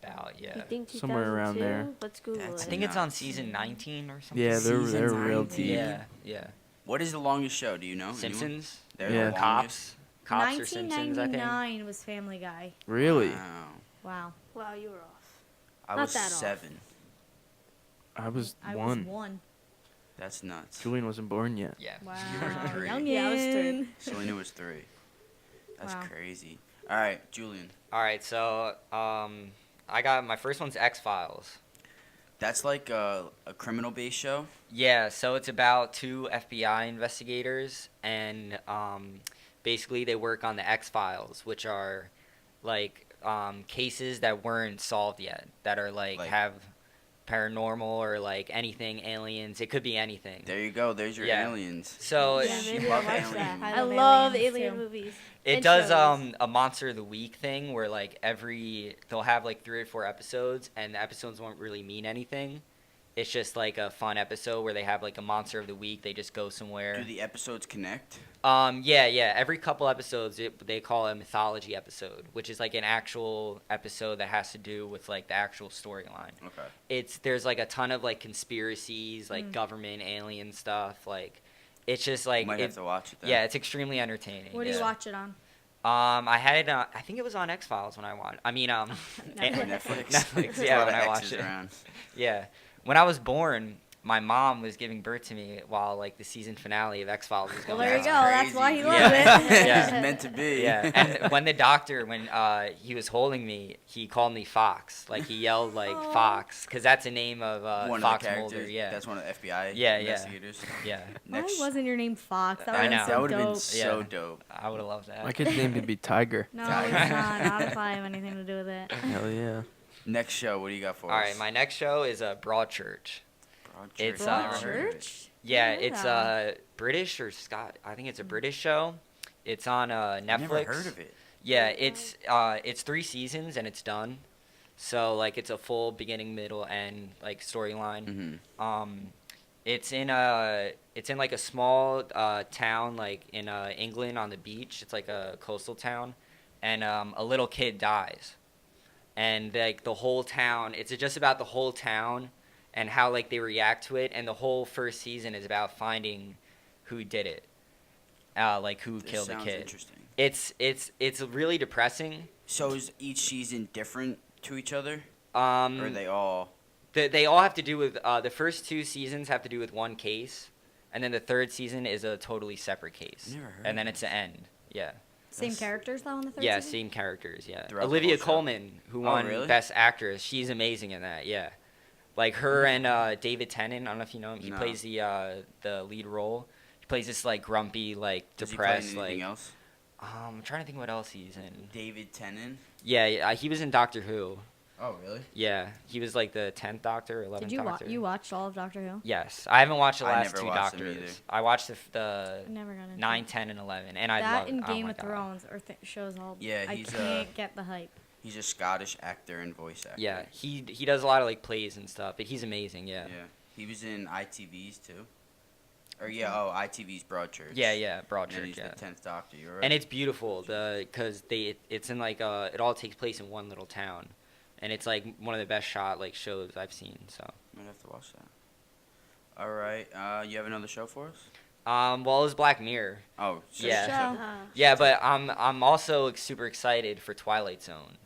About, yeah. You think Somewhere around 2002? there. Let's Google That's I it. think it's on Nuts. season 19 or something. Yeah, they're Season real 19. deep. Yeah, yeah. What is the longest show? Do you know? Anyone? Simpsons. They're Yeah. the longest. Cops or Simpsons, I think. 1999 was Family Guy. Really? Wow. Wow. Wow, you were off. I Not was that off. 7. I was I one. was one. That's nuts. Julian wasn't born yet. Yeah. Wow. You were 3. Youngin. Yeah, I was 3. Selena was 3. That's Wow. crazy. All right, Julian. All right, so I got my first one's X-Files. That's like a criminal-based show. Yeah, so it's about 2 FBI investigators, and basically they work on the X-Files, which are like cases that weren't solved yet, that are like have paranormal or like anything, aliens. It could be anything. There you go. There's your Yeah. aliens. So Yeah, She maybe love I'll watch alien that. movies. I love love aliens, alien too. movies. it and does shows. a Monster of the Week thing where like they'll have like 3 or 4 episodes, and the episodes won't really mean anything. It's just like a fun episode where they have like a Monster of the Week. They just go somewhere. Do the episodes connect? Yeah. Every couple episodes, they call it a mythology episode, which is like an actual episode that has to do with like the actual storyline. Okay. There's like a ton of like conspiracies, like government, alien stuff. Like, it's just like Might have to watch it then. yeah, it's extremely entertaining. Where do yeah. you watch it on? I had it. I think it was on X Files when I watched. I mean, Netflix. Netflix. That's Yeah, why when the I X watched is it. around. Yeah, when I was born, my mom was giving birth to me while like the season finale of X-Files was Well, going there you on. go. That's why he loves Yeah. it. Yeah. It's meant to be. Yeah, and when the doctor, when he was holding me, he called me Fox. Like he yelled like Aw. Fox, because that's the name of One Fox of the characters. Mulder. Yeah, That's one of the FBI Yeah, yeah. investigators. yeah. Why Next, wasn't your name Fox? That I would know. have that been would so have been dope. so Yeah. dope. I would have loved that. My kid's name would be Tiger. No, it's not. Not if I have anything to do with it. Hell yeah. Next show, what do you got for All us? right, my next show is Broadchurch. Broadchurch. It's, Never heard of it. Church? Yeah, I know it's that British or Scott. I think it's a British show. It's on Netflix. Never heard of it. Yeah, it's 3 seasons and it's done. So like it's a full beginning, middle, and like storyline. Mm-hmm. It's in like a small town like in England on the beach. It's like a coastal town, and a little kid dies, and like the whole town. It's just about the whole town and how like they react to it, and the whole first season is about finding who did it, like who This killed the sounds kid. interesting. It's really depressing. So is each season different to each other, or Um, are they all? they all have to do with the first 2 seasons have to do with one case, and then the third season is a totally separate case, Never heard and then of it's the end. Yeah, Same That's- characters though in the third yeah, season? same characters. Yeah, Throughout the Olivia whole show? Colman, who Oh, won really? Best Actress, she's amazing in that. Yeah, like her and David Tennant. I don't know if you know him. He No. plays the lead role. He plays this like grumpy, like Does he play in depressed, anything like. else? I'm trying to think what else he's in. David Tennant. Yeah, he was in Doctor Who. Oh, really? Yeah, he was like the 10th Doctor, 11th Did you Doctor. you watched all of Doctor Who? Yes, I haven't watched the I last never 2 watched them Doctors. either. I watched the I never got into 9, it. 10, and 11, and I That love. in oh Game my of God. Thrones or shows all. Yeah, I he's, can't get the hype. He's a Scottish actor and voice actor. Yeah, he does a lot of like plays and stuff, but he's amazing. Yeah. Yeah. He was in ITV's too. Or ITV's Broadchurch. Yeah, And then Broadchurch. he's Yeah. the 10th Doctor. You're right. And it's beautiful, because it's in like it all takes place in one little town, and it's like one of the best shot like shows I've seen. So. Might have to watch that. All right. You have another show for us? Well, it was Black Mirror. Oh, so Yeah. Show. Yeah, but I'm also super excited for Twilight Zone,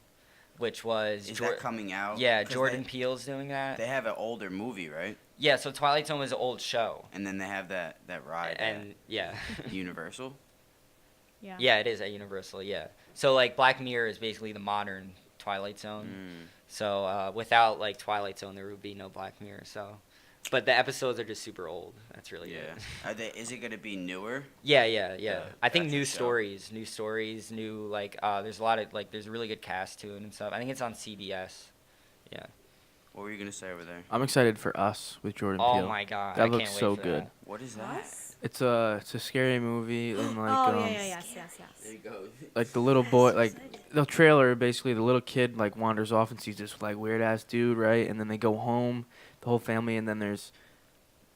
which was Is that coming out? yeah, 'Cause Jordan Peele's doing that. They have an older movie, right? Yeah, so Twilight Zone was an old show. And then they have that ride And yeah. at Universal. Yeah. Yeah, it is at Universal, yeah. So like Black Mirror is basically the modern Twilight Zone. Mm. So without like Twilight Zone there would be no Black Mirror, so but the episodes are just super old. That's really Yeah. good. Is it gonna be newer? Yeah. I think Gotcha, new so- stories, new like there's a lot of like there's a really good cast to it and stuff. I think it's on CBS. Yeah. What were you gonna say over there? I'm excited for Us with Jordan Oh Peele. my god. That I looks can't wait so for good. that. What is that? It's a scary movie and like Oh yeah, yes. There you go. like the little boy like the trailer basically the little kid like wanders off and sees this like weird ass dude, right? And then they go home, the whole family, and then there's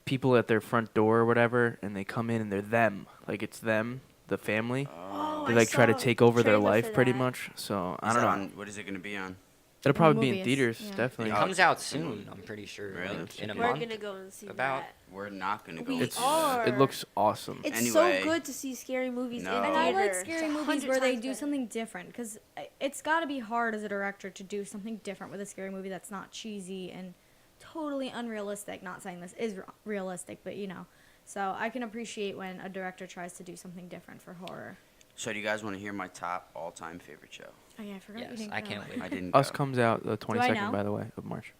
people at their front door or whatever, and they come in and they're them. Like it's them, the family. Oh. They I like try to saw take over their trailer life for pretty that. much. So I Is don't that know. on- what is it gonna be on? It'll probably be in movies, theaters, yeah. definitely. It Oh, comes out it's- soon, I'm pretty sure. Really? Like, in a We're month. gonna go and see About- that. We're not gonna go. We with It's are. it looks awesome. It's Anyway. so good to see scary movies No. in And theater. I like It's scary 100 movies where they times do better. something different because it's got to be hard as a director to do something different with a scary movie that's not cheesy and totally unrealistic. Not saying this is realistic, but you know. So I can appreciate when a director tries to do something different for horror. So do you guys want to hear my top all-time favorite show? Oh yeah, I forgot you Yes, didn't I go. can't wait. I didn't. Us go. comes out the I 22nd, know? by the way, of March.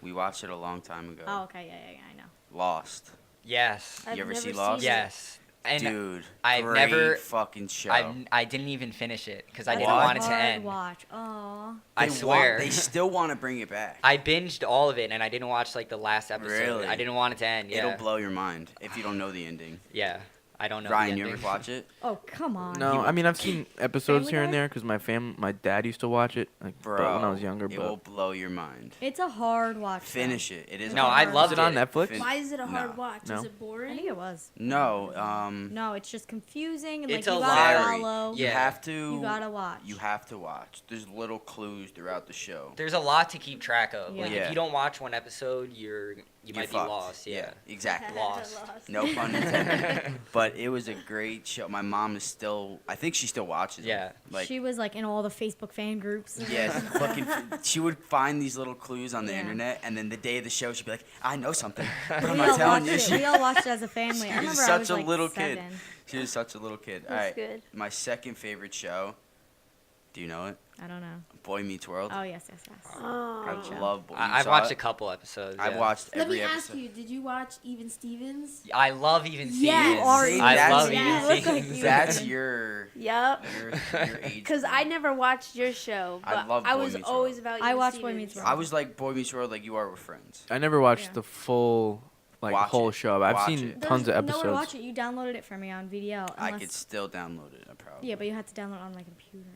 We watched it a long time ago. Oh okay, yeah, I know. Lost. Yes. I've You ever never see seen Lost? it. Yes. And Dude, I've great never- fucking show. I didn't even finish it because I That's didn't a want it to hard end. Watch. Aw. I They swear. they still want to bring it back. I binged all of it and I didn't watch like the last episode. Really? I didn't want it to end. Yeah. It'll blow your mind if you don't know the ending. Yeah. I don't know. Ryan, the you ever ending. watch it? Oh come on. No, I mean I've seen episodes Family here and Guy? there because my dad used to watch it, like Bro, but when I was younger. it But will blow your mind. It's a hard watch. though. Finish it. It is. No, hard. I is loved it on it. Netflix? Fin- Why is it a hard No. watch? No. Is it I boring? think it was. No, No, it's just confusing and It's like a you gotta lot. follow. you Yeah. have to. You gotta watch. You have to watch. There's little clues throughout the show. There's a lot to keep track of. Like Yeah. if you don't watch one episode, you You're might be fucked. lost. Yeah. exactly. Lost. No pun intended. But But it was a great show. My mom is still, I think she still watches Yeah. it. Like, She was like in all the Facebook fan groups. yeah, she would find these little clues on the Yeah. internet, and then the day of the show, she'd be like, I know something. But I'm We not all telling watched you. it. We all watched it as a family. I She was remember I such was a like little 7. kid. She was such a little kid. All That's right, good. my second favorite show. Do you know it? I don't know. Boy Meets World. Oh yes. Oh. I Great show. love Boy Meets I've World. watched a couple episodes. I've yeah. watched Let every me episode. ask you, did you watch Even Stevens? I love Even Stevens. Yes. You are See, I that's- love You Even look like Stevens. you. That's your Yep. your age. Because I never watched your show, I but love I Boy was Meets always World. about I Even watched Boy Stevens. Meets World. I was like Boy Meets World, like you are with Friends. I never watched Yeah. the full Watch whole it. show. But I've Watch seen it. tons of There's nowhere to episodes. watch it. You downloaded it for me on VDL. I unless- could still download it. I probably. Yeah, but you had to download it on my computer.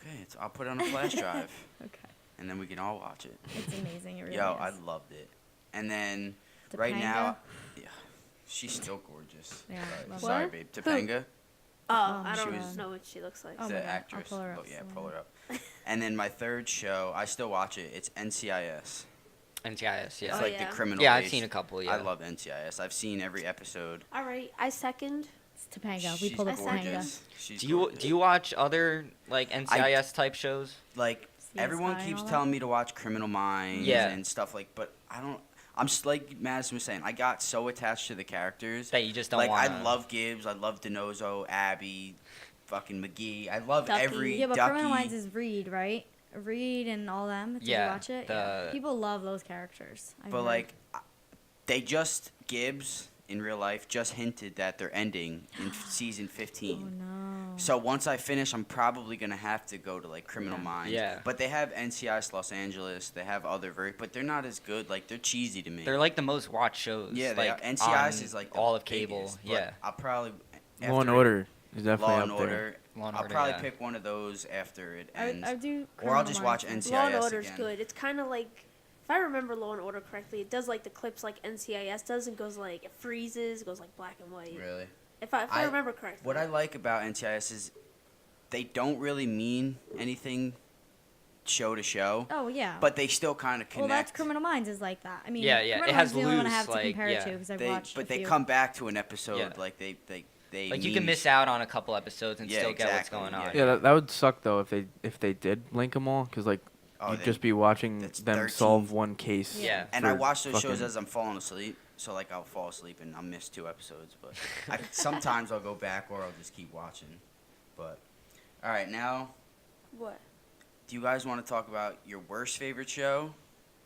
Okay, I'll put it on a flash drive, Okay. and then we can all watch it. It's amazing. It really Yo, is. I loved it. And then right now, yeah, she's still gorgeous. Yeah, love Sorry, her. babe. Who? Topanga, Oh, Oh, I she don't was- know what she looks like. Oh the my God, I'll actress. pull her up Oh, yeah, somewhere. pull her up. And then my third show, I still watch it. It's NCIS. NCIS, yeah. It's Oh, like yeah. the criminal. Yeah, I've based- seen a couple, yeah. I love NCIS. I've seen every episode. All right, I second. It's Topanga. We She's pulled up gorgeous. Topanga. She's Do you gorgeous. do you watch other like NCIS type shows? Like everyone CSI and keeps all that? telling me to watch Criminal Minds Yeah. and stuff like, but I don't. I'm just like Madison was saying. I got so attached to the characters. That you just don't Like want. I love Gibbs. I love DeNozo, Abby, fucking McGee. I love Ducky. every Yeah, but Ducky. Criminal Minds is Reed, right? Reed and all them. Did Yeah, you watch it? the- People love those characters. I've But heard. like, they just Gibbs in real life just hinted that they're ending in season 15. Oh no. So once I finish, I'm probably gonna have to go to like Criminal Minds. Yeah. But they have NCIS Los Angeles. They have other but they're not as good. Like they're cheesy to me. They're like the most watched shows. yeah, they like are. NCIS on is like the all of cable. biggest, but Yeah. I'll probably Law and after- Order is definitely Law up and there. Order. Law and I'll Order, probably yeah. pick one of those after it I ends. do. Or I'll Criminal just watch Minds. NCIS Law and Order's again. good. It's kind of like, if I remember Law and Order correctly, it does like the clips like NCIS does. It goes like, it freezes, goes like black and white. Really. If I remember correctly. What I like about NCIS is they don't really mean anything show to show, Oh yeah. but they still kind of connect. well, that's Criminal Minds is like that. I mean, Yeah, yeah, it Criminal has Minds is the only one I loose, have to like, compare yeah. it to because I've They, watched. but a they few. come back to an episode Yeah. like they Like you mean can miss out on a couple episodes and Yeah, still get what's exactly, going on. yeah. Yeah, that would suck though if they did link them all, because like Oh, you'd they- just be watching that's them 13. solve one case. Yeah. And I for watch those shows fucking- as I'm falling asleep. So like I'll fall asleep and I'll miss 2 episodes, but sometimes I'll go back or I'll just keep watching. But all right, now What? do you guys want to talk about your worst favorite show,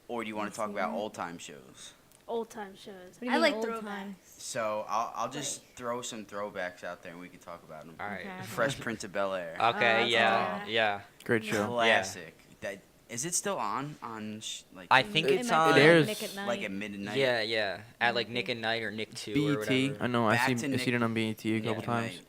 or do you want to talk about old time shows? Old time shows. What do you I mean like old throwbacks. time? So I'll just throw some throwbacks out there and we can talk about them. All right. Okay. Fresh Prince of Bel Air, Okay. that's yeah. all. Yeah. Great show. classic. That is it still on like I think It it's might on. be It airs- Nick at Night. like at midnight? Yeah, yeah. At like Nick and Night or Nick 2 or BET. whatever. I know. Back I've to seen Nick- it on BET a Yeah. couple Nick at times. Night.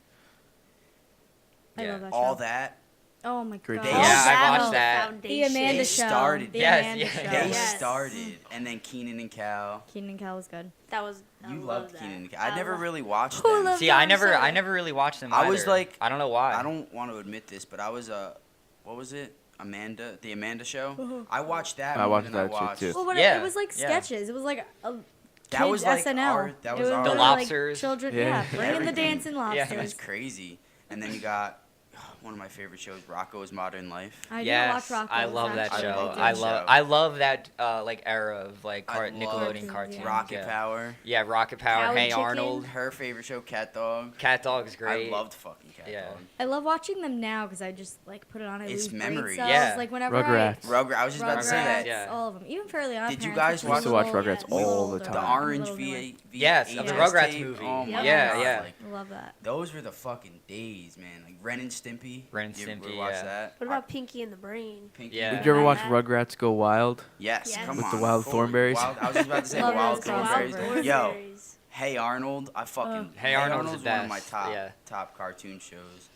I Yeah. love that All show. that Oh my Great god. show. Yeah, I watched was that. foundation. The Amanda They show. started- The Yes, Amanda yeah, show. they Yes. started, and then Keenan and Cal. Keenan and Kel was good. That was. I You love loved that. Keenan and Cal. I never love- really watched Who them. loves See, I them never so? really watched them. I was either. like- I don't know why. I don't want to admit this, but I was what was it? The Amanda show. I watched that. I more watched than that I shit, watched. too. Well, but Yeah, it was like yeah. sketches. It was like a That kids was like SNL. our- that was it our- The literally lobsters. Like children, Yeah. yeah. Bring in the Everything. dancing Yeah. lobsters. It was crazy. And then you got one of my favorite shows, Rocco's Modern Life. I didn't Yes, watch Rocko's, I love that actually. show. love that I show. love that like era of like I love Nickelodeon Cartoons, cartoons. yeah. Rocket yeah. Power. Yeah, Rocket Power. Cow and Hey Chicken. Arnold. Her favorite show, Cat Dog. Cat Dog's great. I loved fucking Cat Yeah. Dog. I love watching them now because I just like put it on. I It's lose brain memory. cells. Yeah. Like whenever Rugrats. Rugrat. I was just about to say that. Rugrats, Yeah. all of them. Even Fairly Odd Did you Parents, guys which watch- was I used to watch a little- Rugrats yeah, all it's a the little The time. orange little newer. Yes, of the VHS Rugrats tape. movie. Oh my Yeah, God, yeah. like, I love that. those were the fucking days, man. Like Ren and Stimpy. Ren and You ever Stimpy, watch yeah. that? What about Pinky and the Brain? Pinky? Yeah. Did you ever watch That. Rugrats Go Wild? Yes, Yes. come With on. the Wild Fully Thornberries? Wild- I was just about to say Love Wild those Thornberries. crossovers. Yo, Thornberries. Hey Arnold, I fucking Hey Arnold's the one of my best, top yeah. top cartoon shows.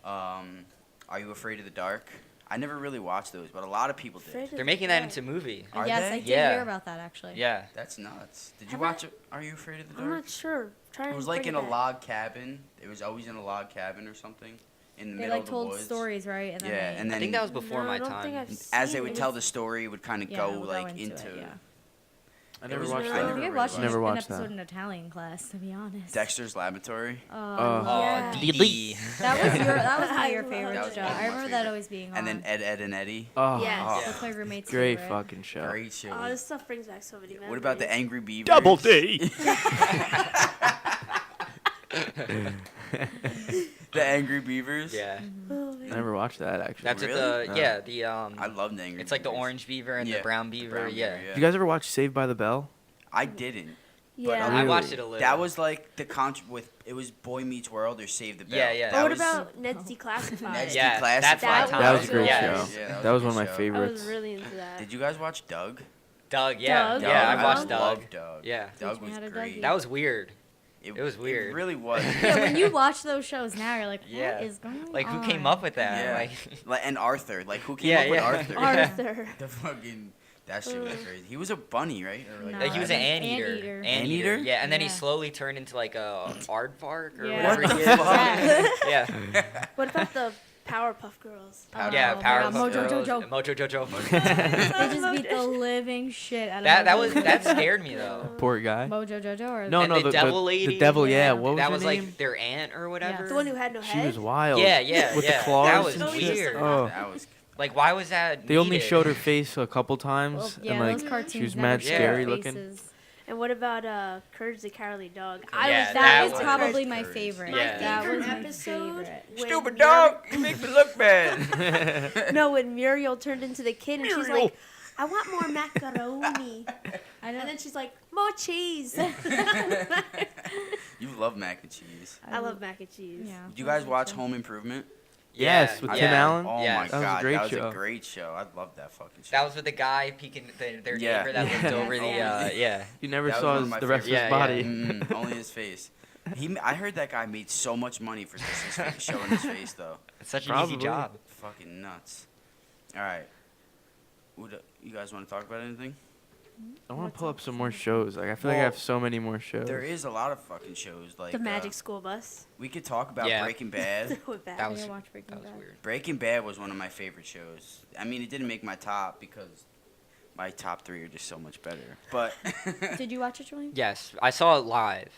Are You Afraid of the Dark? I never really watched those, but a lot of people Afraid did. of They're making that the into a movie. Are yes, they? I did Yeah. hear about that actually. Yeah. That's nuts. Did you Have watch it? Are You Afraid of the I'm Dark? not sure. Trying It was to like bring in a back. log cabin. It was always in a log cabin or something in the They middle like of the told woods. stories, right? And then Yeah, they, and I then think that was before No, my I don't time. think I've as they seen would it. tell the story, it would kind of yeah, go we'll like into into. it, yeah. I never was watched really- I I that. think I never watched really Never an watched episode that. in Italian class, to be honest. Dexter's Laboratory. Oh. Yeah. DD. That was one of your That favorite was show. one of my I remember that favorite. always being on. And then Ed, and Eddie. Oh, Yes. Oh, That's my roommate's great favorite. fucking show. Great show. Oh, this stuff brings back so many memories. What about the Angry Beavers? Double D. The Angry Beavers. Yeah. Oh, I man. never watched that actually. That's Really? what the Yeah. I love the Angry It's like the Beavers. orange beaver and Yeah, the brown beaver. brown yeah. beaver, Did you guys ever watch Saved by the Bell? I didn't. Yeah. I Really? watched it a little. That was like the with it was Boy Meets World or Save the Bell. Yeah, yeah. But That what was, about Ned's Declassified? Ned's Yeah, Declassified. that's my my time. That was a great Yeah. show. Yeah, That was a one of good my show. I favorites. was really into that. Did you guys watch Doug? Doug. Yeah. Doug? Yeah. I Doug. watched Doug. Loved Doug. Yeah. Doug Teach me was how to great. Dougie. That was weird. It was weird. It really was. Yeah, when you watch those shows now, you're like, Yeah. what is going on? Like, who came up with that? Yeah. Like, And Arthur. Like, who came Yeah, up with yeah. Arthur? Arthur. The fucking that shit was crazy. He was a bunny, right? Or No. like he was an An anteater. anteater. Anteater? Yeah, and then he Yeah. slowly turned into like a aardvark or Yeah. whatever What he the is. fuck? Yeah. What about the Powerpuff Girls? Yeah, Oh, Powerpuff Mojo Girls. Jojo. Mojo Jojo. They just beat the living shit out of that scared me though. Poor guy. Mojo Jojo or No, And no, the devil lady? The devil, yeah. Yeah. What was That her was name? like their aunt or whatever. The one who had no She head? was wild. Yeah, yeah, With yeah. the claws That was and shit. weird. Oh. That was Like, why was that? They only needed? showed her face a couple times, Well, yeah, and like those cartoons she was never mad showed scary faces. looking. And what about Courage the Cowardly Dog? Yeah, That that is was- probably Courage. my favorite. Yeah. That favorite was my episode favorite. when stupid Muriel- dog. You make me look bad. No, when Muriel turned into the kid and she's Muriel. like, I want more macaroni. I And don't. then she's like, more cheese. You love mac and cheese. I love mac and cheese. Yeah. Did you guys watch Home Improvement? Yes, with I Tim did. Allen? Oh Yeah. my That was a god, great that was show. a great show. I love that fucking show. That was with the guy peeking their Yeah. neighbor that Yeah. lived over the. Yeah. Yeah. You never That was saw one of my the rest of his favorites. body. Only his face. I heard that guy made so much money for just his showing his face though. It's such an Probably. easy job. Fucking nuts. All right. You guys want to talk about anything? I want to pull up some more shows. Like I feel like I have so many more shows. There is a lot of fucking shows like The Magic School Bus. we could talk about Yeah. Breaking Bad. With that. That I was didn't watch Breaking that was Bad. weird. Breaking Bad was one of my favorite shows. I mean, it didn't make my top because my top 3 are just so much better. But Did you watch it, Julian? Yes, I saw it live.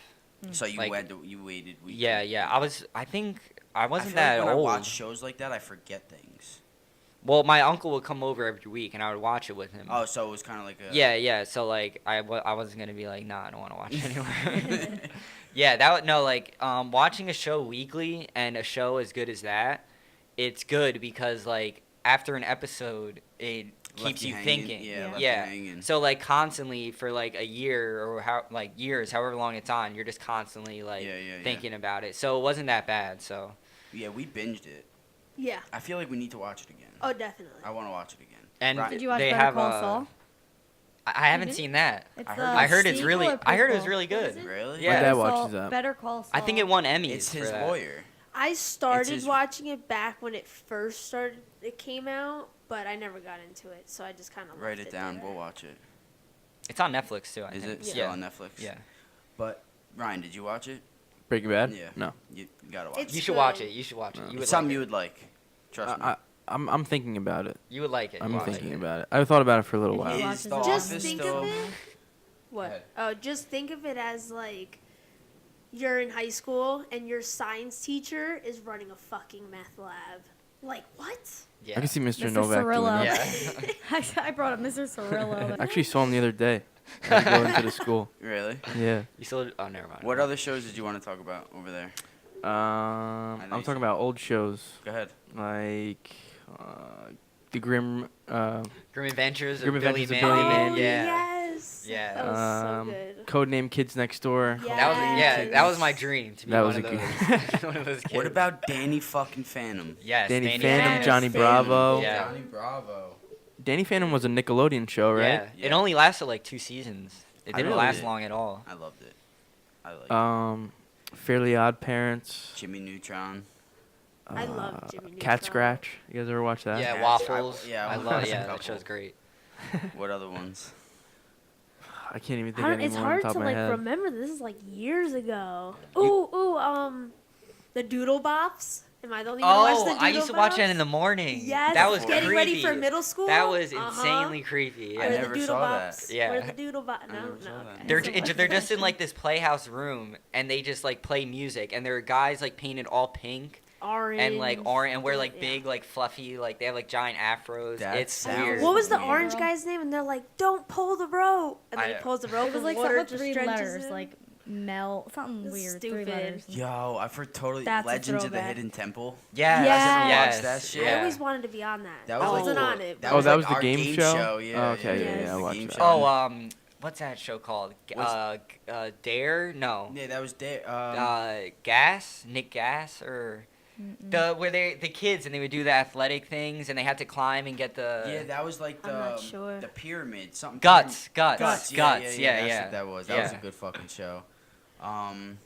so you Like- you waited. Weekend. Yeah, yeah. I think I wasn't I feel that like when old. I watch shows like that, I forget things. Well, my uncle would come over every week, and I would watch it with him. Oh, so it was kind of like a Yeah, yeah. So like, I wasn't gonna be like, nah, I don't want to watch it anymore. Yeah, that would no like watching a show weekly and a show as good as that, it's good because like after an episode, it Left keeps you hanging. thinking. Yeah, left Yeah. you hanging. So like constantly for like a year or years, however long it's on, you're just constantly like Yeah, yeah, yeah. thinking about it. So it wasn't that bad. So Yeah, we binged it. Yeah. I feel like we need to watch it again. Oh, definitely. I want to watch it again. and Right. Did you watch they Better have Call a- Saul? I haven't didn't? seen that. It's I the heard- I heard it's sequel really. or I heard it's prequel? really What is good. it? Really? Yeah. My dad Better watches Saul- that. Better Call Saul. I think it won Emmys. It's for his that. lawyer. I started his- watching it back when it first started. It came out, but I never got into it, so I just kind of Write it down. We'll watch it. It's on Netflix too. I Is think. it still Yeah. on Netflix? Yeah. But Ryan, did you watch it? Breaking Bad? Yeah. No. You gotta watch It's You it. should good. watch it. You should watch it. No. You would It's something like you it. would like. Trust me. I'm thinking about it. You would like it. I'm Watch thinking it. about it. I thought about it for a little If you while. watch Is it, The Just Office think still? of it. What? ahead. Oh, just think of it as like you're in high school and your science teacher is running a fucking meth lab. Like what? Yeah. I can see Mr. Mr. Novak doing Cirillo. that. Yeah. I brought up Mr. Cirillo. I actually saw him the other day. I was going to the school. Really? Yeah. You still? Oh, never mind. What other shows did you want to talk about over there? I'm think talking about old shows Go ahead. like the Grim. Grim Adventures Grim of Billy Adventures of Mandy. Billy Mandy. Yeah. Yes. Yeah. That was so good. Codename Kids Next Door. Yeah. That was Yes. yeah. That was my dream to be That one was of a those. good- One of those kids. What about Danny fucking Phantom? Yes. Danny Danny Phantom, Yes, Johnny Phantom. Bravo. Yeah. Johnny Bravo. Danny Phantom was a Nickelodeon show, right? Yeah. Yeah. It only lasted like 2 seasons. It I didn't really last did. long at all. I loved it. I liked it. Fairly Odd Parents. Jimmy Neutron. I love Jimmy Cat Neutron. Scratch. You guys ever watch that? Yeah, Yeah, Waffles. I- yeah, I I love. watched a Yeah, that couple. show's great. What other ones? I can't even think Hard, anymore it's on hard the top to of my like head. remember. This is like years ago. Ooh, the Doodle Bops. Am I the only one who watched the Doodle I used to watch that Bops? in the morning. Yes, that was getting ready creepy. for middle school. That was Uh-huh. insanely creepy. I Where Yeah. the never Doodle saw Bops? that. Yeah. Where the Doodle Bops? No, never no. saw that. Okay. They're just in like this playhouse room, and they just like play music, and there are guys like painted all pink Orange. and like orange, and wear like Yeah. big like fluffy like they have like giant afros. That It's sounds weird. What was the Weird. orange guy's name? And they're like, "Don't pull the rope," and then I- he pulls the rope. It was and like water something with just 3 drenches letters, him. like Mel, something It's weird. stupid. 3 letters. Yo, I've heard totally That's a Legends of the throwback. Hidden Temple. Yes, Yes. yes, Watch that shit. I yeah. always wanted to be on that. That I was wasn't like- on it. that but- was that like was the our game show? Yeah. Oh, okay, yeah, the I watched game that. show. Oh, what's that show called? What's- Dare? No. Yeah, that was there. Gas? Nick Gas or where the kids and they would do the athletic things and they had to climb and get the yeah, that was like I'm not sure. the pyramid something. guts. Guts. Guts. Yeah, Yeah, that's yeah. what that was. That was a Yeah. good fucking show.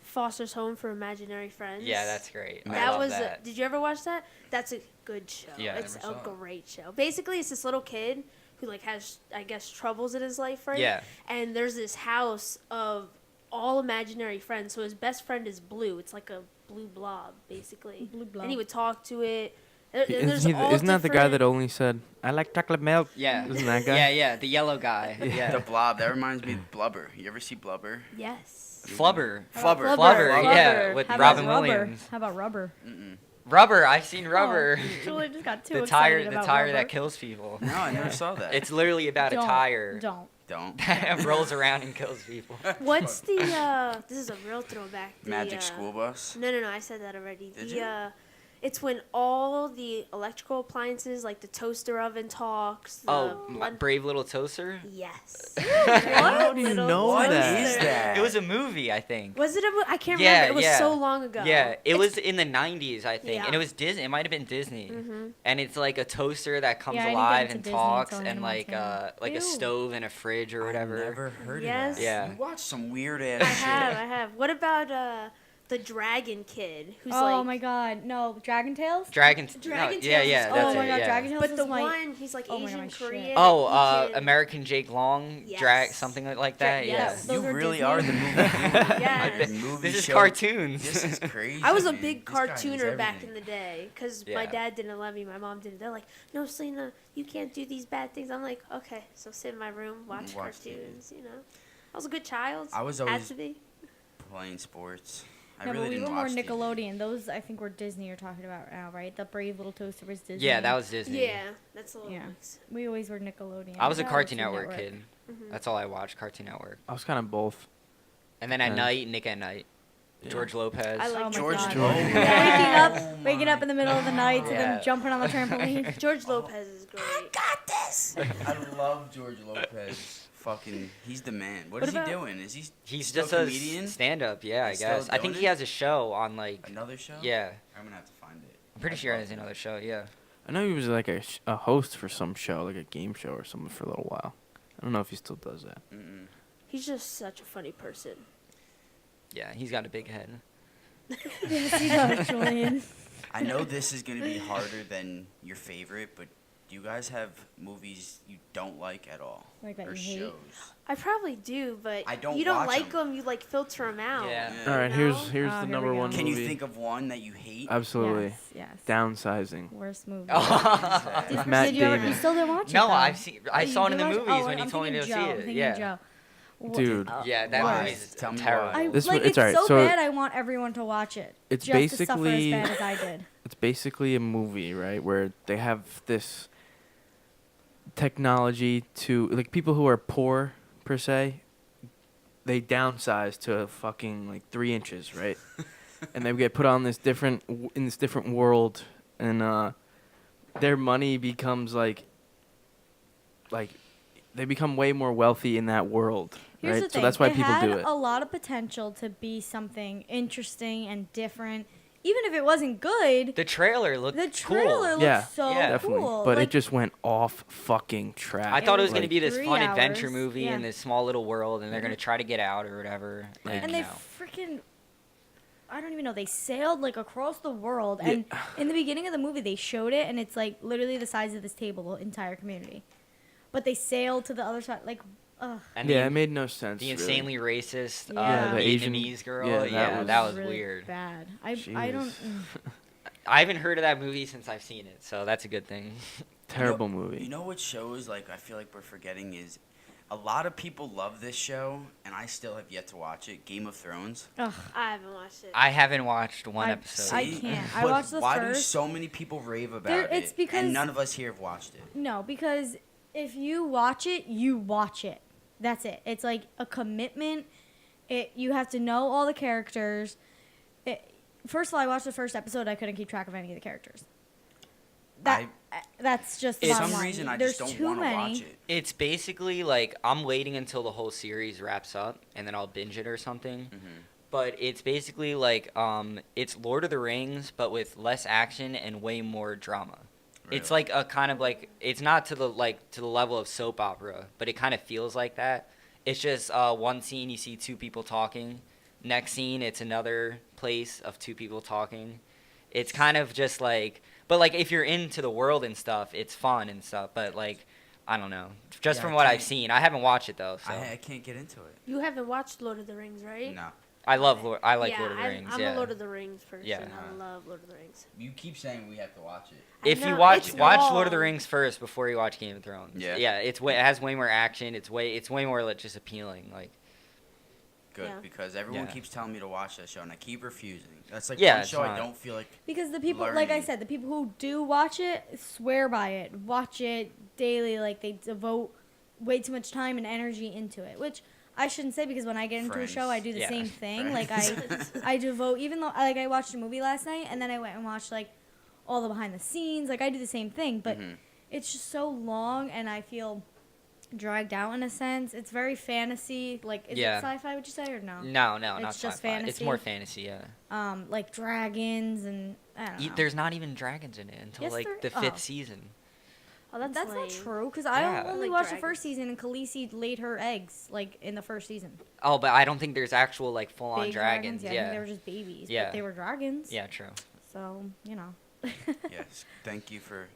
Foster's Home for Imaginary Friends. Yeah, that's great. I That love was. that. Did you ever watch that? That's a good show. Yeah, I it's never a saw it. great show. Basically, it's this little kid who like has, I guess, troubles in his life, right? Yeah. And there's this house of all imaginary friends. So his best friend is Blue. It's like a blue blob, basically. Blue blob. And he would talk to it. There's all Isn't that the guy different- that only said, "I like chocolate milk"? Yeah. Isn't that guy? Yeah, the yellow guy. The Yeah. Blob. That reminds me of Blubber. You ever see Blubber? Yes. Flubber. Flubber. Flubber, yeah, Flubber. with How about Robin rubber? Williams. How about rubber? Rubber, I've seen Rubber. Oh, Julian just got too the excited tire about that rubber. kills people. No, I never saw that. It's literally about Don't, a tire Don't. Don't. that rolls around and kills people. What's the? This is a real throwback. The, Magic School Bus. No, I said that already. Did the you? it's when all the electrical appliances, like the toaster oven, talks. The Oh, blend- Brave Little Toaster? Yes. How do you know What that? is that? It was a movie, I think. Was it a? I can't Yeah, remember. It was yeah. so long ago. Yeah, it It's- was in the 90s, I think. And Yeah. it was Disney. It might have been Disney. Mhm. And it's like a toaster that comes Yeah, I didn't get alive into and Disney talks until and Hannah like Montana. a Ew. stove and a fridge or whatever. I never heard Yes. of that. Yeah. You watch some weird ass I shit. have. What about the dragon kid who's Oh like? my god, no, Dragon Tales? Dragon Dragon yeah, Tales yeah, is- that's oh it. my god, yeah. Dragon Tales But is the my... one he's like oh my Asian God, shit. Korean. Oh, and he can- American Jake Long, Yes. something like that. yes. Yeah. You Those are really Disney. are the movie. Yes. Movie This is show. cartoons. This is crazy. I was a man. big This guy knows cartooner back in everything. the day because my Yeah. dad didn't let me, my mom didn't. They're like, "No, Selena, you can't do these bad things." I'm like, "Okay," so sit in my room, watch Watch TV. cartoons. You know, I was a good child. I was had always to be. playing sports. I No, really but we didn't were more watch TV. Nickelodeon. Those, I think, were Disney you're talking about now, right? The Brave Little Toaster was Disney. Yeah, that was Disney. Yeah, that's a little Yeah. mix. We always were Nickelodeon. I was a Yeah, Cartoon Network kid. Mhm. That's all I watched, Cartoon Network. I was kind of both. And then at Yeah. night, Nick at Night. Yeah. George Lopez. I like Oh my George God. Lopez. Yeah, Oh waking my up in the middle of the night to Yeah. them jumping on the trampoline. George Lopez is great. got this. I love George Lopez. Fucking, he's the man. What What is about- he doing? Is he He's still just a a comedian? stand-up, yeah, I He's still guess. I think doing he it? has a show on like, Another show? yeah. I'm gonna have to find it. I'm pretty sure he has another show, yeah. I know he was like a host for some show, like a game show or something for a little while. I don't know if he still does that. Mm-mm. He's just such a funny person. Yeah, he's got a big head. Yes, he does, Julian. I know this is gonna be harder than your favorite, but do you guys have movies you don't like at all? Like that or you hate? shows? I probably do, but I don't you don't watch like 'em. them. You like filter them out. Yeah. All right, You here's know? here's Oh, the here number we go. one Can movie. you think of one that you hate? Absolutely. Yes. Downsizing. Worst movie. Oh. Did, Matt did you ever? Damon. You still didn't watch it? No, though? I've seen. I Oh, saw it you in the did watch- movies oh, when he I'm told me to thinking go see Joe. I'm it. thinking Yeah. Joe. Wha- Dude. Yeah, that Why? movie is Tell me terrible. why. I, This like, one- it's alright, so so- bad. I want everyone to watch it. It's just to suffer basically- as bad as I did. It's basically a movie, right, where they have this technology to like people who are poor per se. They downsize to fucking like 3 inches, right? And they get put on this different in this different world, and their money becomes like they become way more wealthy in that world, Here's right? the thing. So that's why it people had do it. a lot of potential to be something interesting and different. Even if it wasn't good, The trailer looked the cool. trailer looked Yeah, so Yeah. Definitely, cool. but like, it just went off fucking track. I thought it was going to Like, be this 3 fun adventure hours, movie yeah. in this small little world, and they're going to try to get out or whatever. Like- and they no. freaking, I don't even know. They sailed like across the world, Yeah. and in the beginning of the movie, they showed it, and it's like literally the size of this table, the entire community. But they sailed to the other side, like, ugh. And yeah, the, it made no sense. the really. insanely racist Yeah, the Asian- Vietnamese girl. yeah, Yeah, that that was was really weird. Bad. She I don't. was- I haven't heard of that movie since I've seen it, so that's a good thing. Terrible movie. You know what shows like I feel like we're forgetting is a lot of people love this show, and I still have yet to watch it. Game of Thrones. Ugh. I haven't watched it. I haven't watched one I- episode. I can't. I But watched the why do first. so many people rave about There- it? it's because- and none of us here have watched it. No, because if you watch it, you watch it. That's it. It's like a commitment. You have to know all the characters. First of all, I watched the first episode. I couldn't keep track of any of the characters. That's just the For bottom some line. reason, I There's just don't too want to many. watch it. It's basically like I'm waiting until the whole series wraps up and then I'll binge it or something. But it's basically like it's Lord of the Rings but with less action and way more drama. It's Really? like a kind of like it's not to the level of soap opera, but it kind of feels like that. It's just one scene you see two people talking. Next scene it's another place of two people talking. It's kind of just like but like if you're into the world and stuff, it's fun and stuff, but like I don't know. Just Yeah, from I what I've can't- seen. I haven't watched it though, so I can't get into it. You haven't watched Lord of the Rings, right? No. I like Yeah, Lord of the Rings. I'm yeah. a Lord of the Rings person. Yeah. I love Lord of the Rings. You keep saying we have to watch it. If I you know, watch it's Lord of the long. Rings first before you watch Game of Thrones. Yeah. Yeah, it has way more action. It's way more like just appealing. Like Good, Yeah. because everyone Yeah. keeps telling me to watch that show, and I keep refusing. That's like Yeah, one it's show I not- don't feel like. Because the people, like I learning. said, the people who do watch it swear by it, watch it daily, like they devote way too much time and energy into it, which I shouldn't say because when I get into a show, I do the Yeah. same thing. Like Friends. I devote, even though like I watched a movie last night and then I went and watched like all the behind the scenes. Like I do the same thing, but Mhm. it's just so long and I feel dragged out in a sense. It's very fantasy. Like is Yeah. it sci-fi? Would you say or no? no, not It's just sci-fi. It's fantasy? more fantasy. Yeah. Like dragons and I don't know. There's not even dragons in it until Yes, like there- the fifth oh. season. Oh, that's That's not lame. true because I Yeah. only Like watched the dragons. first season and Khaleesi laid her eggs like in the first season. Oh, but I don't think there's actual like full on Big dragons. Yeah, I think they were just babies. Yeah. But they were dragons. Yeah, true. So you know. Yes, thank you for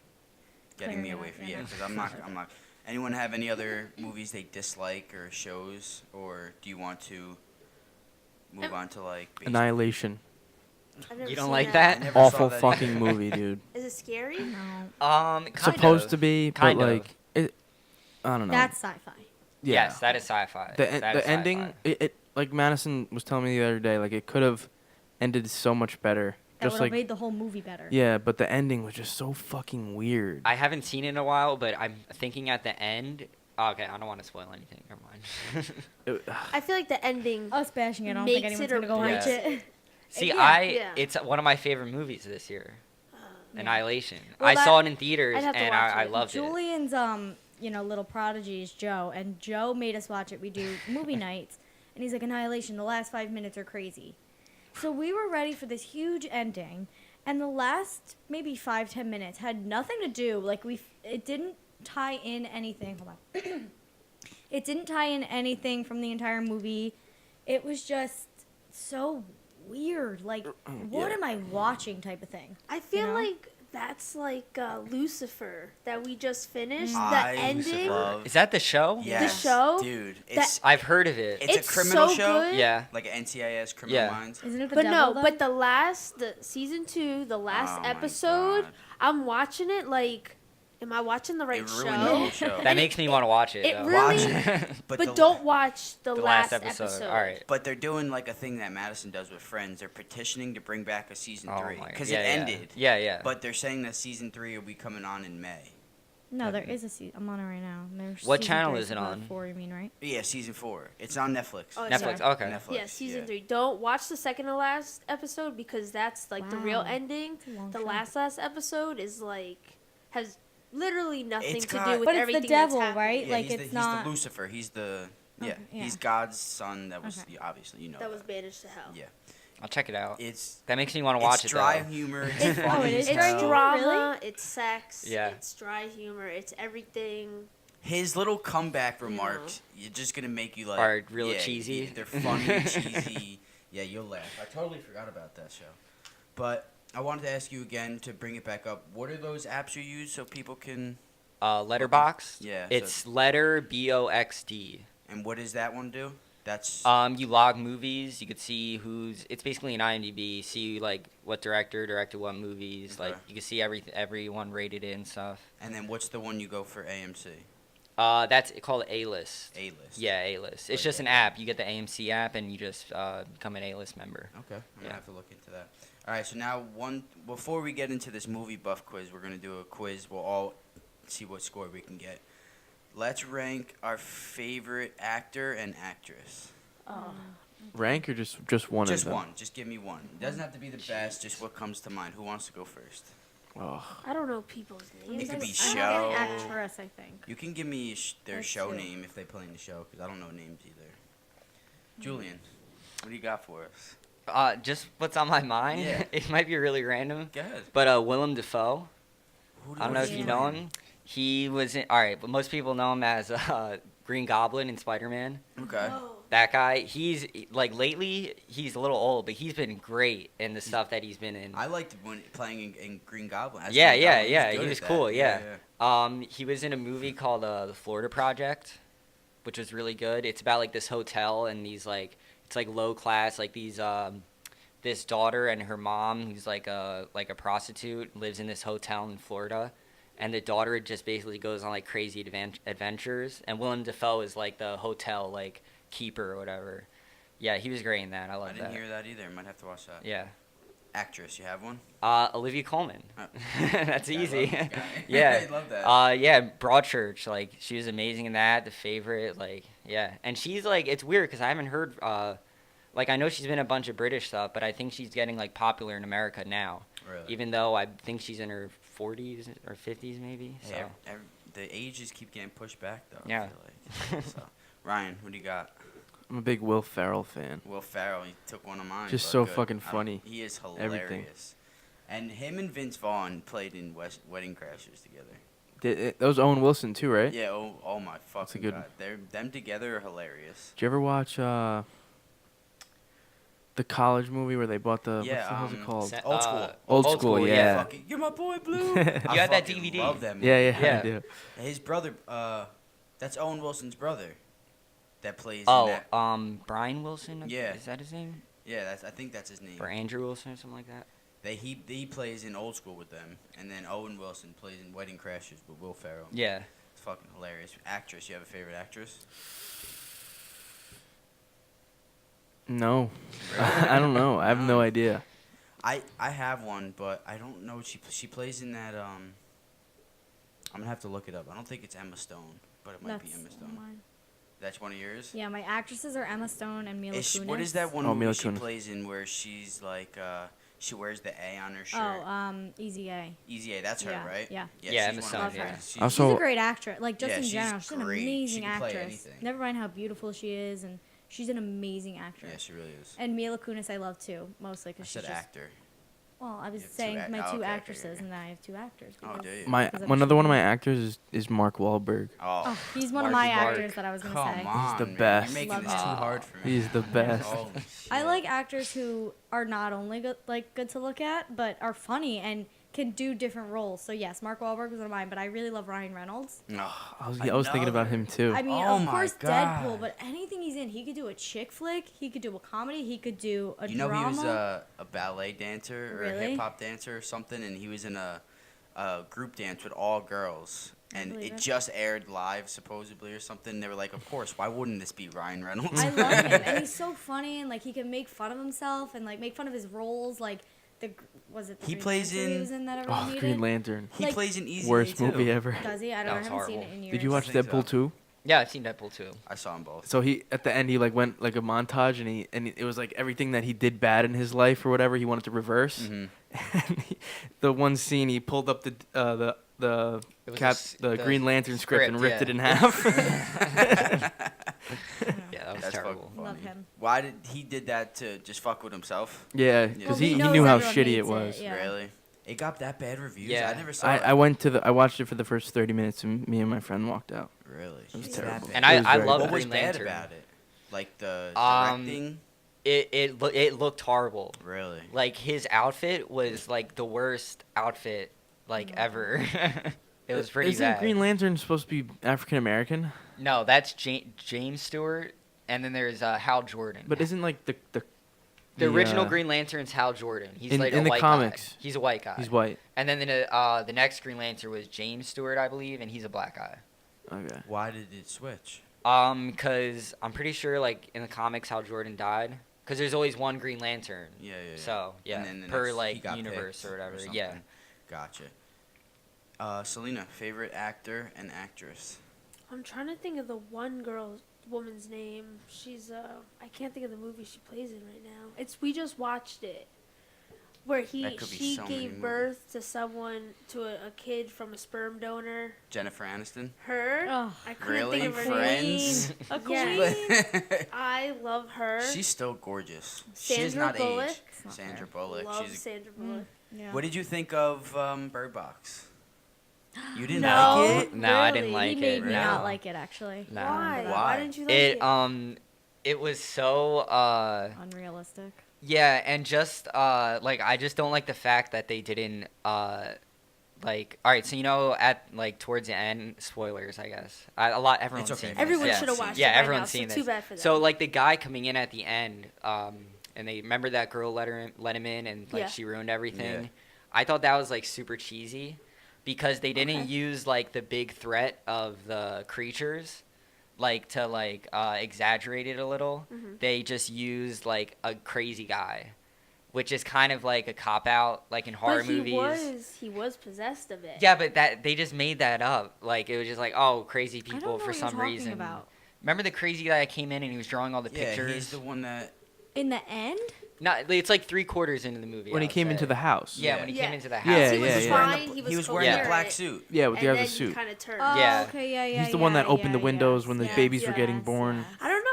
getting me Clearing it away up, from yeah. because I'm not. Anyone have any other movies they dislike or shows, or do you want to move on to like? basic- Annihilation. I've never You don't seen like I that? never saw Awful that fucking either. movie, dude. Is it scary? No. Kind Supposed of. to be, but Kind of. like it. I don't know. That's sci-fi. yeah. Yes, that is sci-fi. The That is the ending, sci-fi. it like Madison was telling me the other day, like it could have ended so much better. That Just would have like made the whole movie better. yeah, but the ending was just so fucking weird. I haven't seen it in a while, but I'm thinking at the end. Okay, I don't want to spoil anything. Never mind. It- I feel like the ending. Us bashing it. I don't think Makes anyone's it or gonna go watch breaks it. See, Yeah. Yeah. it's one of my favorite movies this year. Yeah. Annihilation. Well, I that- saw it in theaters I'd have to and watch I it. loved it. Julian's little prodigy is Joe, and Joe made us watch it. We do movie nights, and he's like, Annihilation. The last 5 minutes are crazy. So we were ready for this huge ending, and the last maybe 5-10 minutes had nothing to do. Like it didn't tie in anything. Hold on. It didn't tie in anything from the entire movie. It was just so weird. Like, what am I watching? Type of thing. I feel know? like that's like Lucifer that we just finished. The I ending. love. Is that the show? Yes, show? dude. That- It's I've heard of it. it's a criminal so show. good. Yeah. Like an NCIS Criminal Yeah. Minds. Isn't it the But devil, no, though? but the season 2, the last Oh my episode, God. I'm watching it like, am I watching the right It show? ruined the whole show. That makes me want to watch it. It though. really- Watch it. But the- don't watch the, The last last episode. All right. But they're doing like a thing that Madison does with Friends. They're petitioning to bring back a season Oh 3 my- because yeah, it yeah. ended. Yeah, yeah. But they're saying that season 3 will be coming on in May. No, there is a season. I'm on it right now. There's What season channel 3, is it so on? 4, you mean, right? Yeah, season 4. It's on Netflix. Oh, Netflix. sorry. Okay. Netflix. Yeah, season yeah. 3. Don't watch the second to last episode because that's like the real Wow. ending. It's a long The show. last episode is like has literally nothing It's to got- do with But it's the everything devil, that's happening. right? Yeah, Like, he's it's the, not- He's the Lucifer. He's the Okay, yeah. He's God's son. That was Okay. obviously you know That was banished to hell. Yeah, I'll check it out. it's That makes me want to watch it's it. dry though. humor. It's It's, funny it as is dry it's hell. drama, it's sex, Yeah. it's dry humor, it's everything. His little comeback remarks, you're just gonna make you like Are real yeah, cheesy? yeah, they're funny, cheesy. Yeah, you'll laugh. I totally forgot about that show. But I wanted to ask you again to bring it back up. What are those apps you use so people can? Letterbox. Yeah, so- It's letter BOXD. And what does that one do? That's You log movies. You could see it's basically an IMDb. See like what director directed what movies. Okay. Like you can see everyone rated it and stuff. And then what's the one you go for AMC? That's called A-list. A-list. Yeah, A-list. It's Like just that. an app. You get the AMC app and you just become an A-list member. Okay. I'm gonna Yeah. have to look into that. All right. So now before we get into this movie buff quiz, we're gonna do a quiz. We'll all see what score we can get. Let's rank our favorite actor and actress. Rank or just one Just of them? one. Just give me one. It doesn't have to be the best. Just what comes to mind. Who wants to go first? Oh, I don't know people's names. It could be I show. have an actress, I think. You can give me their Let's show see. name if they play in the show, because I don't know names either. Julian, what do you got for us? Just what's on my mind. Yeah. It might be really random, Go ahead. but Willem Dafoe. Who I don't know if you know him. He was in. All right, but most people know him as Green Goblin in Spider-Man. Okay. That guy, he's like lately, he's a little old, but he's been great in the stuff that he's been in. I liked when playing in Green Goblin. As Yeah, Green yeah, Goblin. yeah, good he was at that. cool, yeah. He was in a movie called The Florida Project, which was really good. It's about like this hotel and these like it's like low class, like these this daughter and her mom, who's like a prostitute, lives in this hotel in Florida. And the daughter just basically goes on like crazy adventures, and Willem Dafoe is like the hotel like keeper or whatever. Yeah, he was great in that. I I love didn't that. hear that either. Might have to watch that. Yeah. Actress, you have one? Olivia Colman. Oh. That's I love easy. this guy. Yeah. I love that. Yeah, Broadchurch. Like she was amazing in that. The Favorite. Like yeah, and she's like it's weird because I haven't heard. Like I know she's been in a bunch of British stuff, but I think she's getting like popular in America now. Really? Even though I think she's in her 40s or 50s maybe. Hey, So the ages keep getting pushed back, though. Yeah. I feel like. So, Ryan, what do you got? I'm a big Will Ferrell fan. Will Ferrell, he took one of mine. Just but so good. fucking I don't- funny. He is hilarious. Everything. And him and Vince Vaughn played in Wedding Crashers together. That was Owen Wilson too, right? Yeah, oh my fucking good god. Them together are hilarious. Did you ever watch the college movie where they bought the what the hell's it called? Old School. Old School, yeah. Fucking, you're my boy, Blue. You I had that fucking DVD. love that movie. Yeah, Yeah. I do. His brother, that's Owen Wilson's brother that plays in oh, that. Brian Wilson. Yeah. Is that his name? Yeah, I think that's his name. Or Andrew Wilson or something like that. He plays in Old School with them, and then Owen Wilson plays in Wedding Crashers with Will Ferrell. Yeah. It's fucking hilarious. Actress, you have a favorite actress? No, I don't know. I have no idea. I have one, but I don't know. She plays in that. I'm gonna have to look it up. I don't think it's Emma Stone, but it might be Emma Stone. mine. That's one of yours. Yeah, my actresses are Emma Stone and Mila Kunis. What is that one Oh, movie Mila she Kunis. plays in where she's like she wears the A on her shirt? Oh, Easy A. Easy A, that's her, Yeah, right? yeah. Yeah, she's Emma one of Stone, my yeah. favorites. Also- She's a great actress. Like, just Yeah, in she's general, she's an great. She amazing can play actress. anything. Never mind how beautiful she is, and she's an amazing actress. Yeah, she really is. And Mila Kunis I love too, mostly I because said she's just... actor. Well, I was You have two saying act- my oh, two okay, actresses, okay. and then I have two actors. Oh, because- do you? My Because of another what one of she my did. actors is Mark Wahlberg. Oh, he's one of my Marky Mark. actors that I was gonna Come say. on, the man. best. You're making Love this too him. hard for me. He's the best. Holy I shit. like actors who are not only good to look at, but are funny and can do different roles. So yes, Mark Wahlberg was one of mine, but I really love Ryan Reynolds. I was thinking about him too. I mean, Oh of my course God. Deadpool, but anything he's in, he could do a chick flick, he could do a comedy, he could do a You know drama. he was a ballet dancer or a Really? hip hop dancer or something, and he was in a group dance with all girls, and believe it it. just aired live supposedly or something. They were like, of course, why wouldn't this be Ryan Reynolds? I love him, and he's so funny, and like he can make fun of himself and like make fun of his roles. Like the He Green plays Lantern he in- was in that everyone Oh, hated? Green Lantern. He like- plays in Easy Worst A, too. movie ever. Does he? I That don't. I was haven't seen horrible. it in years. Did you watch I think Deadpool so. 2? Yeah, I've seen Deadpool too. I saw them both. So he at the end he like went like a montage and it was like everything that he did bad in his life or whatever he wanted to reverse. Mhm. And the one scene he pulled up the It was the Green Lantern script and ripped yeah. it in half. Yeah, that was That's terrible. fucking Love funny. him. Why did he did that to just fuck with himself? Yeah, Well, because he he knows knew how everyone shitty hates it was. it, yeah. Really? It got that bad reviews. Yeah. I never saw it. I watched it for the first 30 minutes and me and my friend walked out. Really? It was It's terrible. that And bad. It was I very love What was Green bad Lantern. about it? Like the Um, directing? It looked horrible. Really? Like his outfit was like the worst outfit like ever. It was pretty Isn't bad. Green Lantern supposed to be African American? No, that's James Stewart. and then there's Hal Jordan. But isn't like the original Green Lantern's Hal Jordan. He's in like a the white comics. guy. He's a white guy. He's white. And then the next Green Lantern was James Stewart, I believe, and he's a black guy. Okay. Why did it switch? Because I'm pretty sure like in the comics Hal Jordan died. Because there's always one Green Lantern. Yeah. So yeah, And then the per next- he like got universe picked or whatever. something. Yeah. Gotcha. Selena, favorite actor and actress? I'm trying to think of the woman's name. She's I can't think of the movie she plays in right now. We just watched it, where That could be she so many gave movies. birth to a kid from a sperm donor. Jennifer Aniston. Her, Oh, I couldn't Really? think of her Friends? name. a Yeah. queen. I love her. She's still gorgeous. She does Sandra not Bullock. age. It's not Sandra fair. Bullock. Love She's. Sandra Bullock. Yeah. What did you think of Bird Box? You didn't No. like it? No, I didn't Really? like He it. made me no. not like it actually. No. Why? Why? Why didn't you like It it? it was so Unrealistic. yeah, and just like I just don't like the fact that they didn't like all right, so at like towards the end, spoilers, I guess. Everyone's It's okay. seen this. Everyone yeah. should have watched Yeah, it by everyone's now, seen so this. too bad for them. So like the guy coming in at the end, and they remember that girl let him in and like Yeah. she ruined everything. Yeah. I thought that was like super cheesy because they didn't Okay. use like the big threat of the creatures like to like exaggerate it a little. Mhm. They just used like a crazy guy, which is kind of like a cop out like in horror but movies. he was possessed of it. Yeah, but that they just made that up. Like it was just like, oh, crazy I people don't know for what some you're talking reason. about. Remember the crazy guy that came in and he was drawing all the Yeah, pictures? he's the one that. In the end? Not, it's like 3/4 into the movie. When I he would came say. into the house. Yeah, Yeah. when he Yeah. came into the house. Yeah, he was yeah, yeah. fine. He He was was wearing Yeah. a black suit. Yeah, with and the other then suit. he kind of turned. Oh, Yeah. okay, yeah. He's the one that opened the windows yes, when the yes, babies were getting yes, born. yes. I don't know.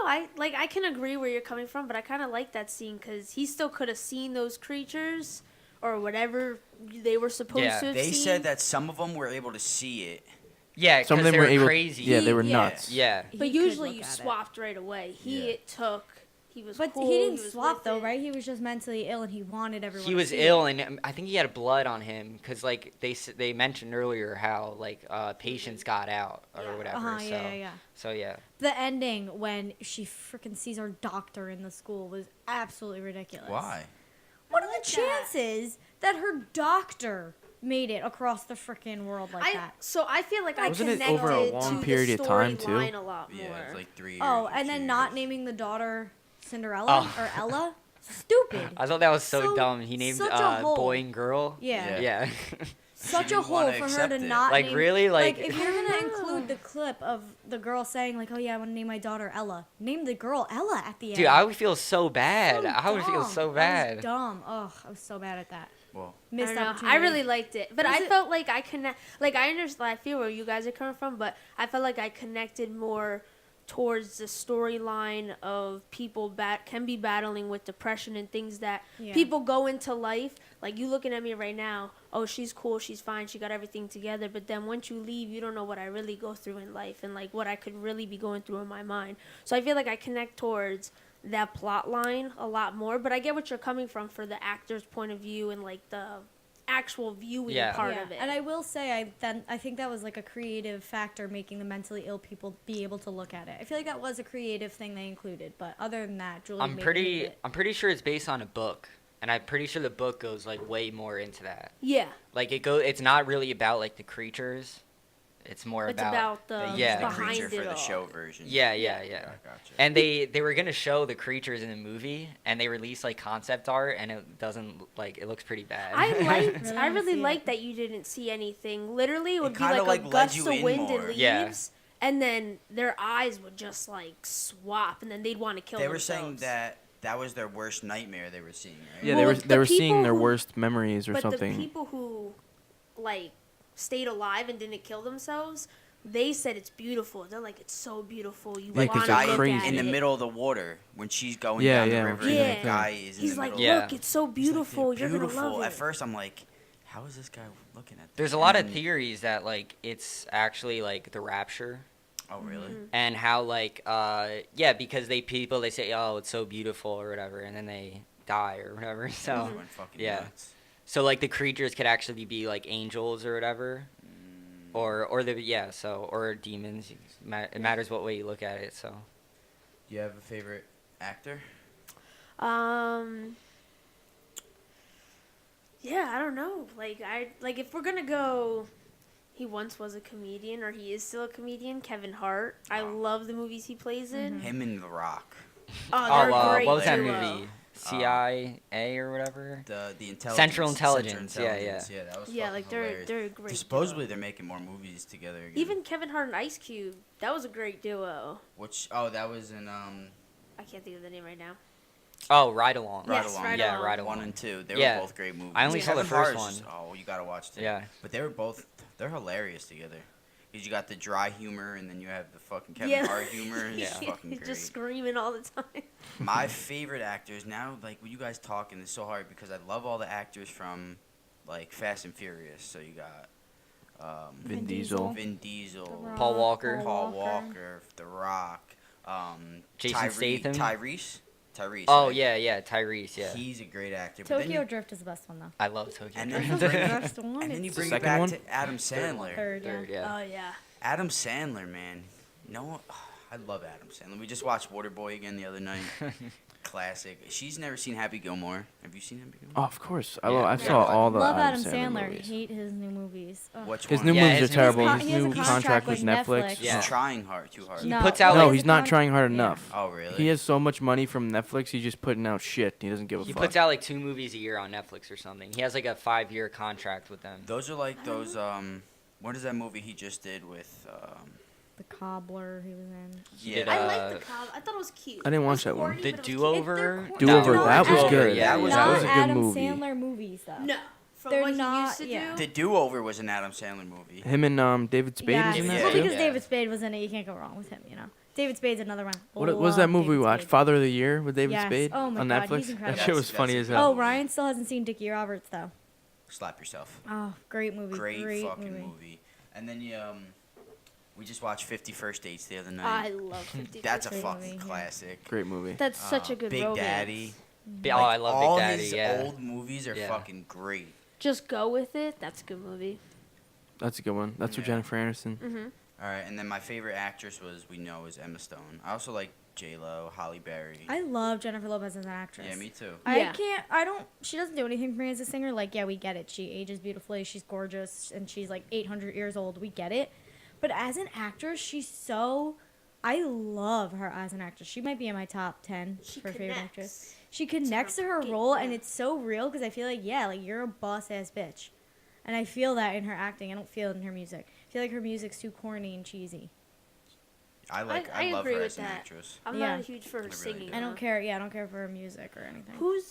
I can agree where you're coming from, but I kind of like that scene because he still could have seen those creatures or whatever they were supposed Yeah. to have They seen. said that some of them were able to see it. Yeah, Some of because them they were were able. crazy. Yeah, they were Yeah. nuts. Yeah. But He could usually look you at it. swapped right away. Yeah. It took. He was. But cool, he didn't was swap with though, it. right? He was just mentally ill and he wanted everyone. He to was see ill, it. and I think he had blood on him because, like, they mentioned earlier how like patients got out or Yeah. whatever. Uh-huh, so, yeah. So yeah. The ending when she freaking sees her doctor in the school was absolutely ridiculous. Why? What are like the that. chances that her doctor made it across the freaking world like that? So I feel like I Wasn't it connected over a long to period the of time, too? storyline a lot more. Yeah, it's like 3 years. Oh, or and 2 then not years. naming the daughter Cinderella Oh. or Ella? Stupid. I thought that was so, So- dumb. He named such a hole. boy and girl. Yeah. Yeah. Such a didn't hole wanna for her accept to it. not Like, name, really? Like- if you're gonna include the clip of the girl saying like, "Oh yeah, I want to name my daughter Ella," name the girl Ella at the end. Dude, I would feel so bad. So I would feel dumb. so That bad. was dumb. Ugh, I was so bad at that. Well, I Missed don't know. opportunity. I really liked it, but Was I it- felt like I connect. Like I understand. I feel where you guys are coming from, but I felt like I connected more towards the storyline of people can be battling with depression and things that Yeah. people go into life. Like you looking at me right now. Oh, she's cool. She's fine. She got everything together. But then once you leave, you don't know what I really go through in life and like what I could really be going through in my mind. So I feel like I connect towards that plot line a lot more. But I get what you're coming from for the actor's point of view and like the actual viewing Yeah. part Yeah, of it. and I will say, I think that was like a creative factor making the mentally ill people be able to look at it. I feel like that was a creative thing they included, but other than that, Julian I'm made pretty it. I'm pretty sure it's based on a book, and I'm pretty sure the book goes like way more into that. yeah, Like it's not really about like the creatures. It's more it's about about the they Yeah. used the behind creature it for the all. show version. yeah. I gotcha. And they were gonna show the creatures in the movie, and they released like concept art, and it doesn't like it looks pretty bad. I liked. Really I wanna really see liked it. that you didn't see anything. Literally, it would be kinda, like a led gust you of in wind more. and leaves, Yeah. and then their eyes would just like swap, and then they'd want to kill They were themselves. saying that was their worst nightmare they were seeing, right? Yeah, Well, they the were seeing people their who- worst memories or but something. the people who like stayed alive and didn't kill themselves, they said it's beautiful. They're like, it's so beautiful. You Yeah, 'cause want they're to look crazy. at in the it. middle of the water when she's going Yeah, down yeah, the river yeah. and the guy is in He's the like, middle. Yeah. look, it's so He's like, beautiful. "They're You're beautiful." gonna love At it. first, I'm like, how is this guy looking at this? There's a lot of And- theories that like it's actually like the rapture, Oh, really? Mm-hmm. and how like because they say, oh, it's so beautiful or whatever, and then they die or whatever. So Everyone fucking yeah. nuts. so like the creatures could actually be like angels or whatever, or demons. It matters what way you look at it. So Do Do you have a favorite actor? Yeah, I don't know. Like if we're gonna go, he once was a comedian, or he is still a comedian. Kevin Hart. I love the movies he plays in. Him and The Rock. Oh, they're a great what was that duo. movie? CIA or whatever. The intelligence. Central Intelligence, yeah. Yeah, that was Yeah, fucking like hilarious. they're a great. Supposedly duo. they're making more movies together again. Even Kevin Hart and Ice Cube. That was a great duo. That was in I can't think of the name right now. Oh, Ride Along. Ride Yes, Along. Ride Yeah, Along. Ride Along. 1 and 2. They Yeah. were both great movies. I only saw the Kevin first Hart is one. just- you gotta watch it. Yeah. But they're hilarious together. Because you got the dry humor and then you have the fucking Kevin Yeah. Hart humor. It's Yeah. fucking He's great. just screaming all the time. My favorite actors now, like when you guys talking, it's so hard because I love all the actors from like Fast and Furious. So you got Vin Diesel. Vin Diesel, The Rock. Paul Walker. Paul Walker, The Rock, Jason Statham. Tyrese. Oh right? yeah, Tyrese. Yeah, He's a great actor. But then Tokyo you- Drift is the best one though. I love Tokyo And Drift. then- That's the best one. and then you It's bring it Second back one? to Adam Sandler. third, Third, yeah. yeah. Oh yeah. Adam Sandler, man. No, I love Adam Sandler. We just watched Waterboy again the other night. Classic. She's never seen Happy Gilmore. Have you seen Happy Gilmore? Oh, of course. I Yeah. saw all the Love Adam Adam Sandler. movies. Hate his new movies. Ugh. Which His one? new Yeah, movies his are new- terrible. He His has a new contract contract with with Netflix. Netflix. He's Yeah. trying hard, too hard. He No. puts out No, like he's not con- trying hard yeah. enough. Oh, really? He has so much money from Netflix. He's just putting out shit. He doesn't give a he fuck. puts out like 2 movies a year on Netflix or something. He has like a 5-year contract with them. Those are like those, what is that movie he just did with, The Cobbler he was in. yeah. did, I liked the cob. I thought it was cute. I didn't It watch was that one. corny, The but it was cute. Do-Over. Do-Over, No, that was Adam- good. Yeah, That was not a good Adam movie. Sandler movies though. No. From They're what not- he used to yeah. The Do-Over was an Adam Sandler movie. Him and David Spade Yes. was in Yeah. that Well, too? because Yeah. David Spade was in it, you can't go wrong with him. You know, David Spade's another one. What was that Love movie we David watched? Spade. Father of the Year with David Yes. Spade Oh my on God, Netflix? he's incredible. That shit was That's- funny that's as a hell. Oh, Ryan still hasn't seen Dickie Roberts though. Slap yourself. Oh, great movie. Great fucking movie. And then we just watched 50 First Dates the other I night. love 50 That's a Great fucking movie, yeah. classic. Great movie. That's such a good Big romance. Daddy. Oh, I love all Big Daddy. his Yeah. old movies are Yeah. fucking great. Just go with it. That's a good movie. That's a good one. That's with Yeah. Jennifer Aniston. Mm-hmm. All right, and then my favorite actress is Emma Stone. I also like J-Lo, Halle Berry. I love Jennifer Lopez as an actress. Yeah, me too. Yeah. She doesn't do anything for me as a singer. Like, yeah, we get it. She ages beautifully. She's gorgeous. And she's like 800 years old. We get it. But as an actress, I love her as an actress. She might be in my top 10 for favorite actress. She connects to her game, role, and yeah. it's so real because I feel like, yeah, like you're a boss ass bitch. And I feel that in her acting. I don't feel it in her music. I feel like her music's too corny and cheesy. I love agree her with as an that. actress. I'm Yeah. not a huge for her really singing. do. I don't though. care. Yeah, I don't care for her music or anything. Who's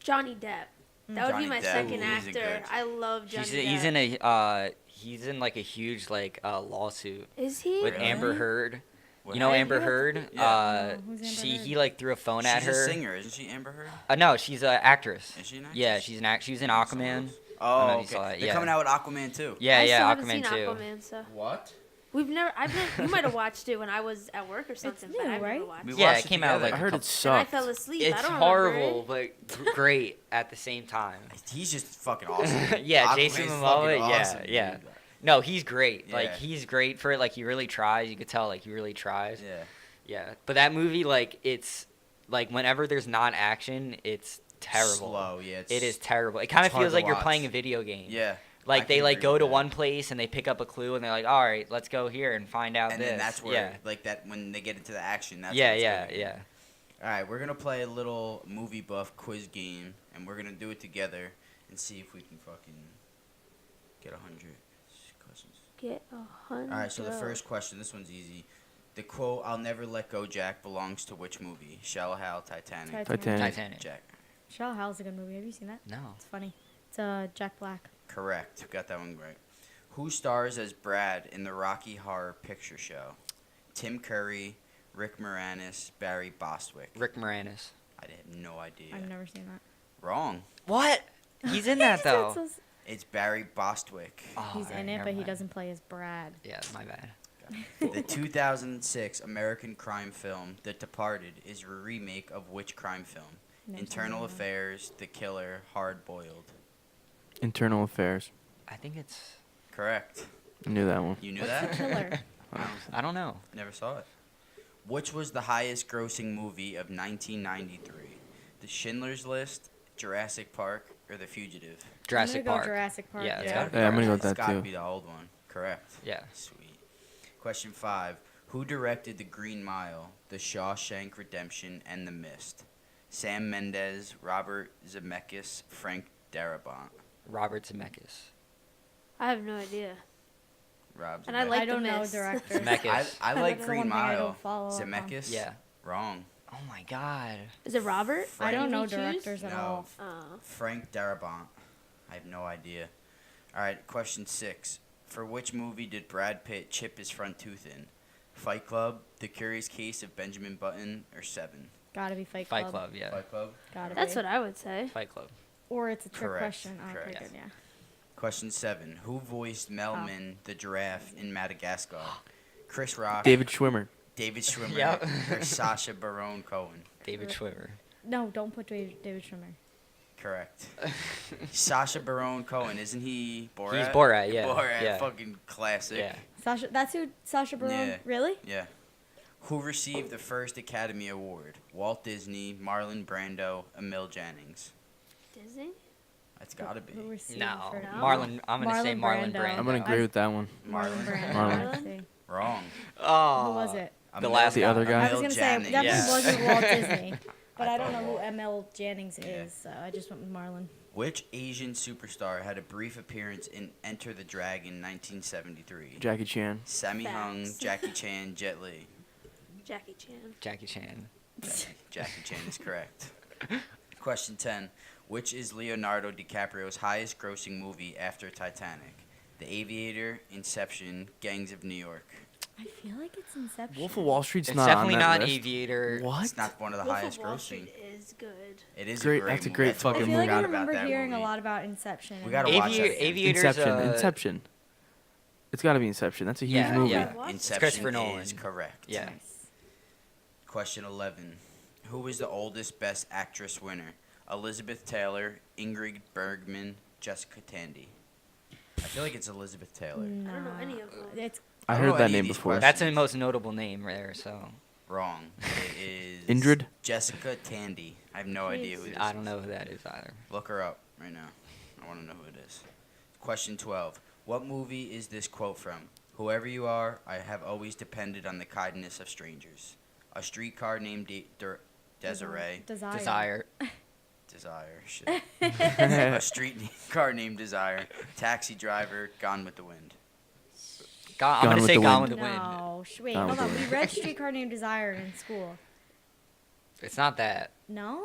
Johnny Depp? That would Johnny be my Depp, second he's a actor. good- I love Johnny Depp. He's in like a huge like lawsuit Is he? with Really? Amber Heard. What You know happened? Amber Heard? Yeah. No, who's Amber She Heard? he like threw a phone at She's her. a singer, isn't she, Amber Heard? No, she's an actress. Is she an actress? Yeah, she's in Aquaman. Oh, I don't know if you okay. saw it, They're yeah. coming out with Aquaman too. Yeah, I yeah, still haven't Aquaman seen too. Aquaman, so What? we might have watched it when I was at work or something. but new, I've never right? watched We it. Yeah, watched it came out, together. like, I heard it And I sucked. fell asleep. I It's don't horrible, remember but great at the same time. He's just fucking awesome. Yeah, Aquaman's Jason fucking Momoa, yeah, awesome, yeah. dude. No, he's great. Like Yeah. he's great for it. Like he really tries. You could tell like he really tries. Yeah. Yeah. But that movie, like it's like whenever there's not action, it's terrible. Slow, yeah. It is terrible. It kind of it's hard feels to like you're watch. playing a video game. Yeah. I Like they can like agree go with to that. one place and they pick up a clue and they're like, all right, let's go here and find out And this. then that's where, yeah, like that, when they get into the action, that's yeah, when it's yeah, good. yeah. All right, we're gonna play a little movie buff quiz game, and we're gonna do it together and see if we can fucking get 100 questions. Get 100. All right, so the first question, this one's easy. The quote "I'll never let go, Jack" belongs to which movie? Shallow Hal, Titanic. Titanic. Titanic. Jack. Shell Howl's a good movie. Have you seen that? No. It's funny. It's Jack Black. Correct. Got that one right. Who stars as Brad in the Rocky Horror Picture Show? Tim Curry, Rick Moranis, Barry Bostwick. Rick Moranis. I have no idea. I've never seen that. Wrong. What? He's in that though. That's so- It's Barry Bostwick. Oh, He's alright, in it, never but he mind. doesn't play as Brad. Yeah, my bad. The 2006 American crime film The Departed is a remake of which crime film? Never Internal seen that. Affairs, The Killer, Hard Boiled. Internal Affairs. I think it's. Correct. I knew that one. You knew What's that? the killer? I don't know. Never saw it. Which was the highest grossing movie of 1993? The Schindler's List, Jurassic Park, or The Fugitive? Jurassic I'm gonna Park. go Jurassic Park. Yeah, it's Yeah, gotta be Yeah, I'm gonna go with It's that gotta too. be the old one. Correct. Yeah. Sweet. Question 5. Who directed The Green Mile, The Shawshank Redemption, and The Mist? Sam Mendes, Robert Zemeckis, Frank Darabont. Robert Zemeckis. I have no idea. Rob And I Zemeckis. like I don't The know Mist. directors. Zemeckis. I like That's the Green one thing I Mile. don't follow up on. Zemeckis? Yeah. Wrong. Oh my God. Is it Robert? I don't know Did you choose? directors at No. all. Frank Darabont. I have no idea. All right, question 6. For which movie did Brad Pitt chip his front tooth in? Fight Club, The Curious Case of Benjamin Button, or Seven? Gotta be Fight Club. Fight Club, yeah. Fight Club. Gotta That's be. what I would say. Fight Club. Or it's a trick Correct, question. Oh, okay, correct. good, yeah. Question 7. Who voiced Melman the giraffe in Madagascar? Chris Rock, David Schwimmer. David Schwimmer, Yep. or Sacha Baron Cohen? David Schwimmer. No, don't put David Schwimmer. Correct. Sacha Baron Cohen, isn't he Borat? He's Borat, yeah. Borat, Yeah. fucking classic. Yeah. That's who Sacha Baron. Yeah. Really? Yeah. Who received the first Academy Award? Walt Disney, Marlon Brando, Emil Jannings? Disney? That's gotta be. Who received No. for- Marlon. I'm gonna say Marlon Brando. Brando. I'm gonna agree with that one. Marlon Brando. Marlon. Let's see. Wrong. Oh. Who was it? The Emil- last The guy. other guy? I Emil was gonna say Jannings. definitely Yeah. wasn't Walt Disney, but I don't thought know who Walt. ML Jannings Yeah. is, so I just went with Marlon. Which Asian superstar had a brief appearance in Enter the Dragon 1973? Jackie Chan. Sammy Hung, Facts. Jackie Chan, Jet Li. Jackie Chan. Jackie Chan. Jackie Chan is correct. Question 10. Which is Leonardo DiCaprio's highest grossing movie after Titanic? The Aviator, Inception, Gangs of New York. I feel like it's Inception. Wolf of Wall Street's It's not definitely on that not list. Aviator. What? It's not one of the Wolf highest of Wall grossing. Street is good. It is Great- a great that's a movie. great That's what I fucking feel we like I forgot remember about that hearing a movie. lot about Inception. We and- gotta watch that again. Aviator's Inception. a- Inception. It's got to be Inception. That's a huge Yeah, movie. yeah. What? Inception Christopher is Nolan. correct. Yeah. Nice. Question 11. Who was the oldest Best Actress winner? Elizabeth Taylor, Ingrid Bergman, Jessica Tandy. I feel like it's Elizabeth Taylor. No. I don't know any of them. It's I I don't know heard that any of name these before. questions. That's the most notable name there, so. Wrong. It is Indrid? Jessica Tandy. I have no idea who this I don't is. know who that is either. Look her up right now. I want to know who it is. Question 12. What movie is this quote from? Whoever you are, I have always depended on the kindness of strangers. A streetcar named Desiree. Desire. Desire. Shit. A streetcar named Desire. Taxi Driver. Gone with the Wind. I'm Gone gonna with say the Gone Wind. with the Wind. No, wait, Gone hold with on. the We Wind. read Streetcar Named Desire in school. It's not that. No?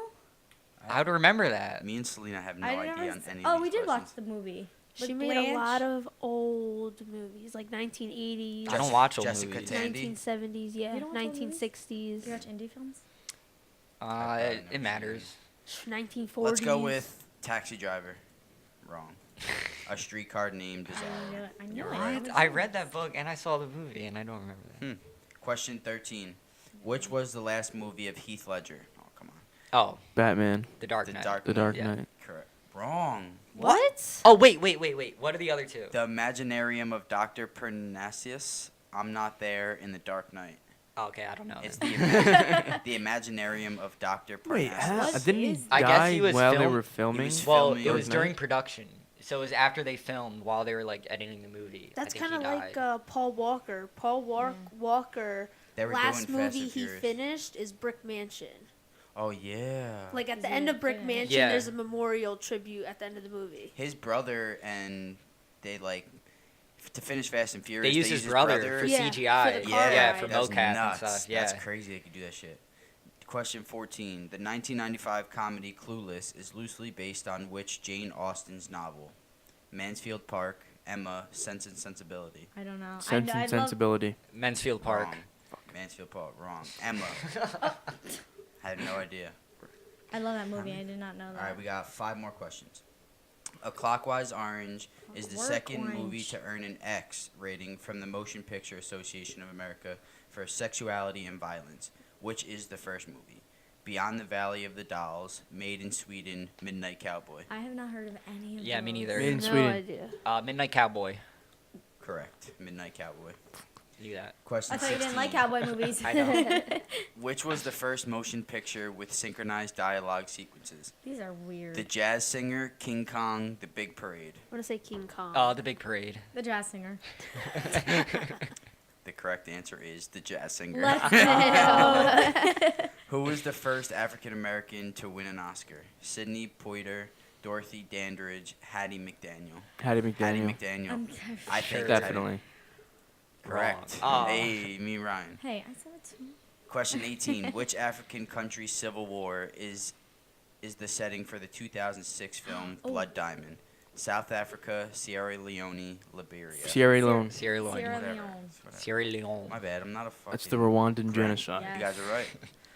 I would remember that. Me and Selena have no I idea never on s- any of Oh, these we did watch questions. the movie. She With made a Blanche. lot of old movies, like 1980s, I don't watch old Jessica movies. Tandy. 1970s, yeah, You don't watch old movies? 1960s, Do you watch indie films? It matters. 1940s. Let's go with Taxi Driver. Wrong. A streetcar named I Desire. knew it. I knew You're it. right. was I it. read that book and I saw the movie and I don't remember that. Question 13. Which was the last movie of Heath Ledger? Oh, come on. Oh, Batman. The Dark The Knight. Dark The Dark Yeah. Knight. Correct. Wrong. What? Oh, wait. What are the other two? The Imaginarium of Dr. Parnassus. I'm Not There in The Dark Knight. Oh, okay, I don't know. It's then. the Imaginarium of Dr. Wait, Parnassus. didn't he is- I guess die he was while they film- were filming? was Well, filming it was Dark during Knight? production. So it was after they filmed while they were like editing the movie. That's kind kind of like Paul Walker. Walker. They were Last doing Fast movie and he Furious. finished is Brick Mansion. Oh, yeah. Like at Is the end it of Brick finished? Mansion, Yeah. there's a memorial tribute at the end of the movie. His brother and they, like, to finish Fast and Furious, They used his brother for Yeah, CGI. for the car yeah, ride. for that's mocap and nuts. stuff. Yeah. That's crazy they could do that shit. Question 14. The 1995 comedy Clueless is loosely based on which Jane Austen's novel? Mansfield Park, Emma, Sense and Sensibility. I don't know. Sense I and love- Sensibility. Mansfield Park. Wrong. Mansfield Park, wrong. Emma. I had no idea. I love that movie. I did not know that. All right, we got 5 more questions. A Clockwise Orange is the Work second Orange. movie to earn an X rating from the Motion Picture Association of America for sexuality and violence. Which is the first movie? Beyond the Valley of the Dolls, Made in Sweden, Midnight Cowboy. I have not heard of any of Yeah, me those. neither. Made in no Sweden. idea. Midnight Cowboy. Correct. Midnight Cowboy. knew that. Question I thought you 16. didn't like cowboy movies. I know. Which was the first motion picture with synchronized dialogue sequences? These are weird. The Jazz Singer, King Kong, The Big Parade. I want to say King Kong. Oh, The Big Parade. The Jazz Singer. The correct answer is The Jazz Singer. Let's go. Who was the first African American to win an Oscar? Sidney Poitier, Dorothy Dandridge, Hattie McDaniel. Hattie McDaniel. Hattie McDaniel. I think it's Definitely. correct. Wrong. Oh. Hey, me and Ryan. Hey, I said it too. Question 18. Which African country's civil war is the setting for the 2006 film Oh. Blood Diamond? South Africa, Sierra Leone, Liberia. Sierra Leone. Sierra Leone. Sierra Whatever. Leone. It's whatever. Sierra Leone. My bad. I'm not a fucking. That's the Rwandan Great. genocide. Yeah. You guys are right.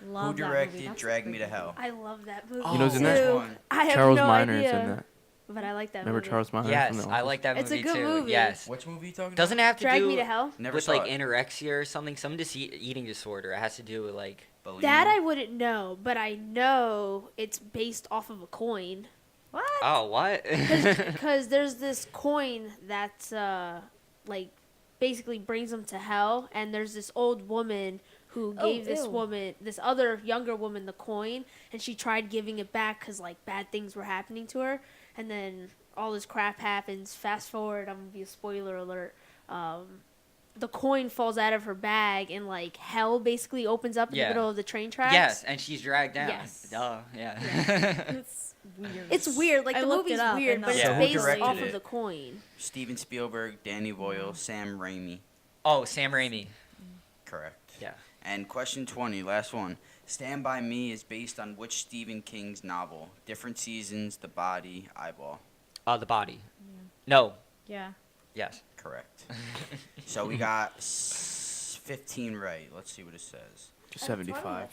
Love Who that directed movie. That's Drag a Me to great Hell? I love that movie. Oh, You know who's in that? which one? I have Charles no Miner's idea, in that. but I like that Remember movie. Charles Miner? Yes, from The I Office? like that movie It's a good too. movie. Yes. Which movie are you talking Doesn't about? it have to Drag do Me to Hell? Never with saw like it. anorexia or something? Some eating disorder. It has to do with like. Bulimia? That I wouldn't know, but I know it's based off of a coin. What? Oh, what? Because there's this coin that's like basically brings them to hell, and there's this old woman who Oh, gave ew. this other younger woman the coin, and she tried giving it back because like bad things were happening to her, and then all this crap happens. Fast forward, I'm gonna be a spoiler alert. The coin falls out of her bag, and like hell basically opens up in Yeah. the middle of the train tracks. Yes, and she's dragged down. Yes. Duh. Yeah. It's weird. It's weird. Like I the looked movie's it up, weird, and but Yeah. it's Who based directed off it? of the coin. Steven Spielberg, Danny Boyle, Sam Raimi. Oh, Sam Raimi. Correct. Yeah. And question 20, last one. Stand By Me is based on which Stephen King's novel? Different Seasons, The Body, Eyeball. The Body. No. Yeah. Yes. Correct. So we got 15 right. Let's see what it says. 75.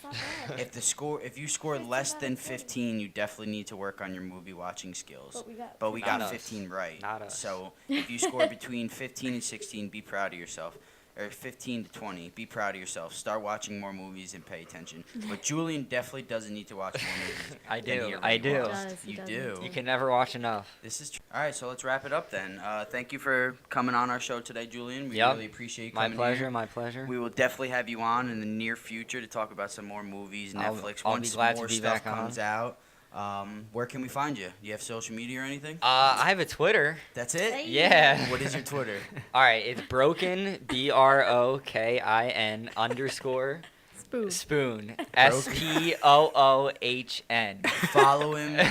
If you score less than 15, you definitely need to work on your movie watching skills. But we Not got us. 15 right. Not us. So if you score between 15 and 16, be proud of yourself. Or 15 to 20, be proud of yourself. Start watching more movies and pay attention. But Julian definitely doesn't need to watch more movies. I than do. he I already do. watched. He You does, do. You can never watch enough. This is true. All right, so let's wrap it up then. Thank you for coming on our show today, Julian. We Yep. really appreciate you My coming pleasure. here. My pleasure. We will definitely have you on in the near future to talk about some more movies, Netflix. I'll be Once glad to more be stuff back on. comes out. Where can we find you? Do you have social media or anything? I have a Twitter. That's it? Hey. Yeah. What is your Twitter? All right, it's broken BROKIN _ Spoon. spoon SPOOHN. Follow him.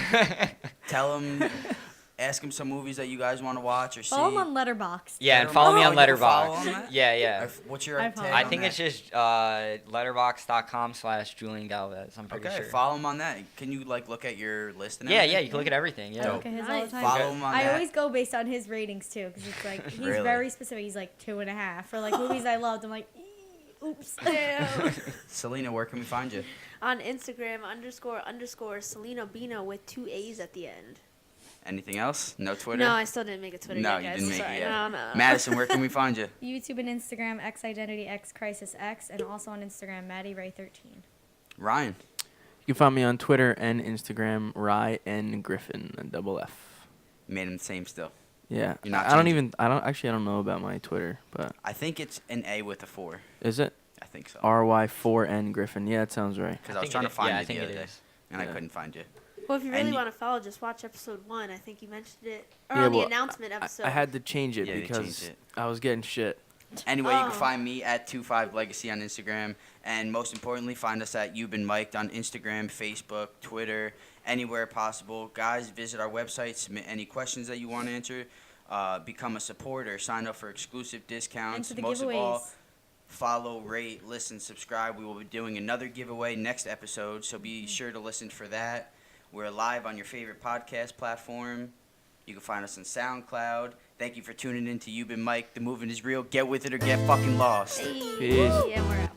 Tell him. Ask him some movies that you guys want to watch or see. Follow him on Letterboxd. Yeah, and follow me Oh, on you can follow Letterboxd. on that? Yeah, yeah. What's your I tag follow. I on think that? it's just letterbox.com/Julian Galvez. I'm pretty Okay, sure. follow him on that. Can you like look at your list and Yeah, everything? yeah, you can look at everything. I Yeah. look at his all Nice. the time. Follow him on I that. always go based on his ratings too, because it's like he's Really? very specific. He's like 2.5 for like movies I loved. I'm like, oops. Selena, where can we find you? On Instagram __ Selena Bino with 2 A's at the end. Anything else? No Twitter? No, I still didn't make a Twitter No, yet, you guys. didn't make Sorry. it yet. No. Madison, where can we find you? YouTube and Instagram X Identity X Crisis X, and also on Instagram Maddie Ray 13. Ryan. You can find me on Twitter and Instagram, Rye N Griffin, a double F. Made him the same still. Yeah. You're not I don't changing? even, I don't know about my Twitter, but I think it's an A with a 4. is it? I think so. RY4N Griffin. Yeah, that sounds right. Because I was trying to find yeah, you I think the it other day, is. and I Yeah. couldn't find you. Well, if you really And- want to follow, just watch episode 1. I think you mentioned it. Or Yeah, on the well, announcement episode. I had to change it Yeah, they because changed it. I was getting shit. Anyway, you Oh. can find me at 25legacy on Instagram, and most importantly, find us at You've Been Mic'd on Instagram, Facebook, Twitter, anywhere possible. Guys, visit our website, submit any questions that you want answered, become a supporter, sign up for exclusive And discounts. to the Most of all, giveaways. follow, rate, listen, subscribe. We will be doing another giveaway next episode, so be sure to listen for that. We're live on your favorite podcast platform. You can find us on SoundCloud. Thank you for tuning in to You've Been Mike. The movement is real. Get with it or get fucking lost. Hey. Peace. Yeah, we're out.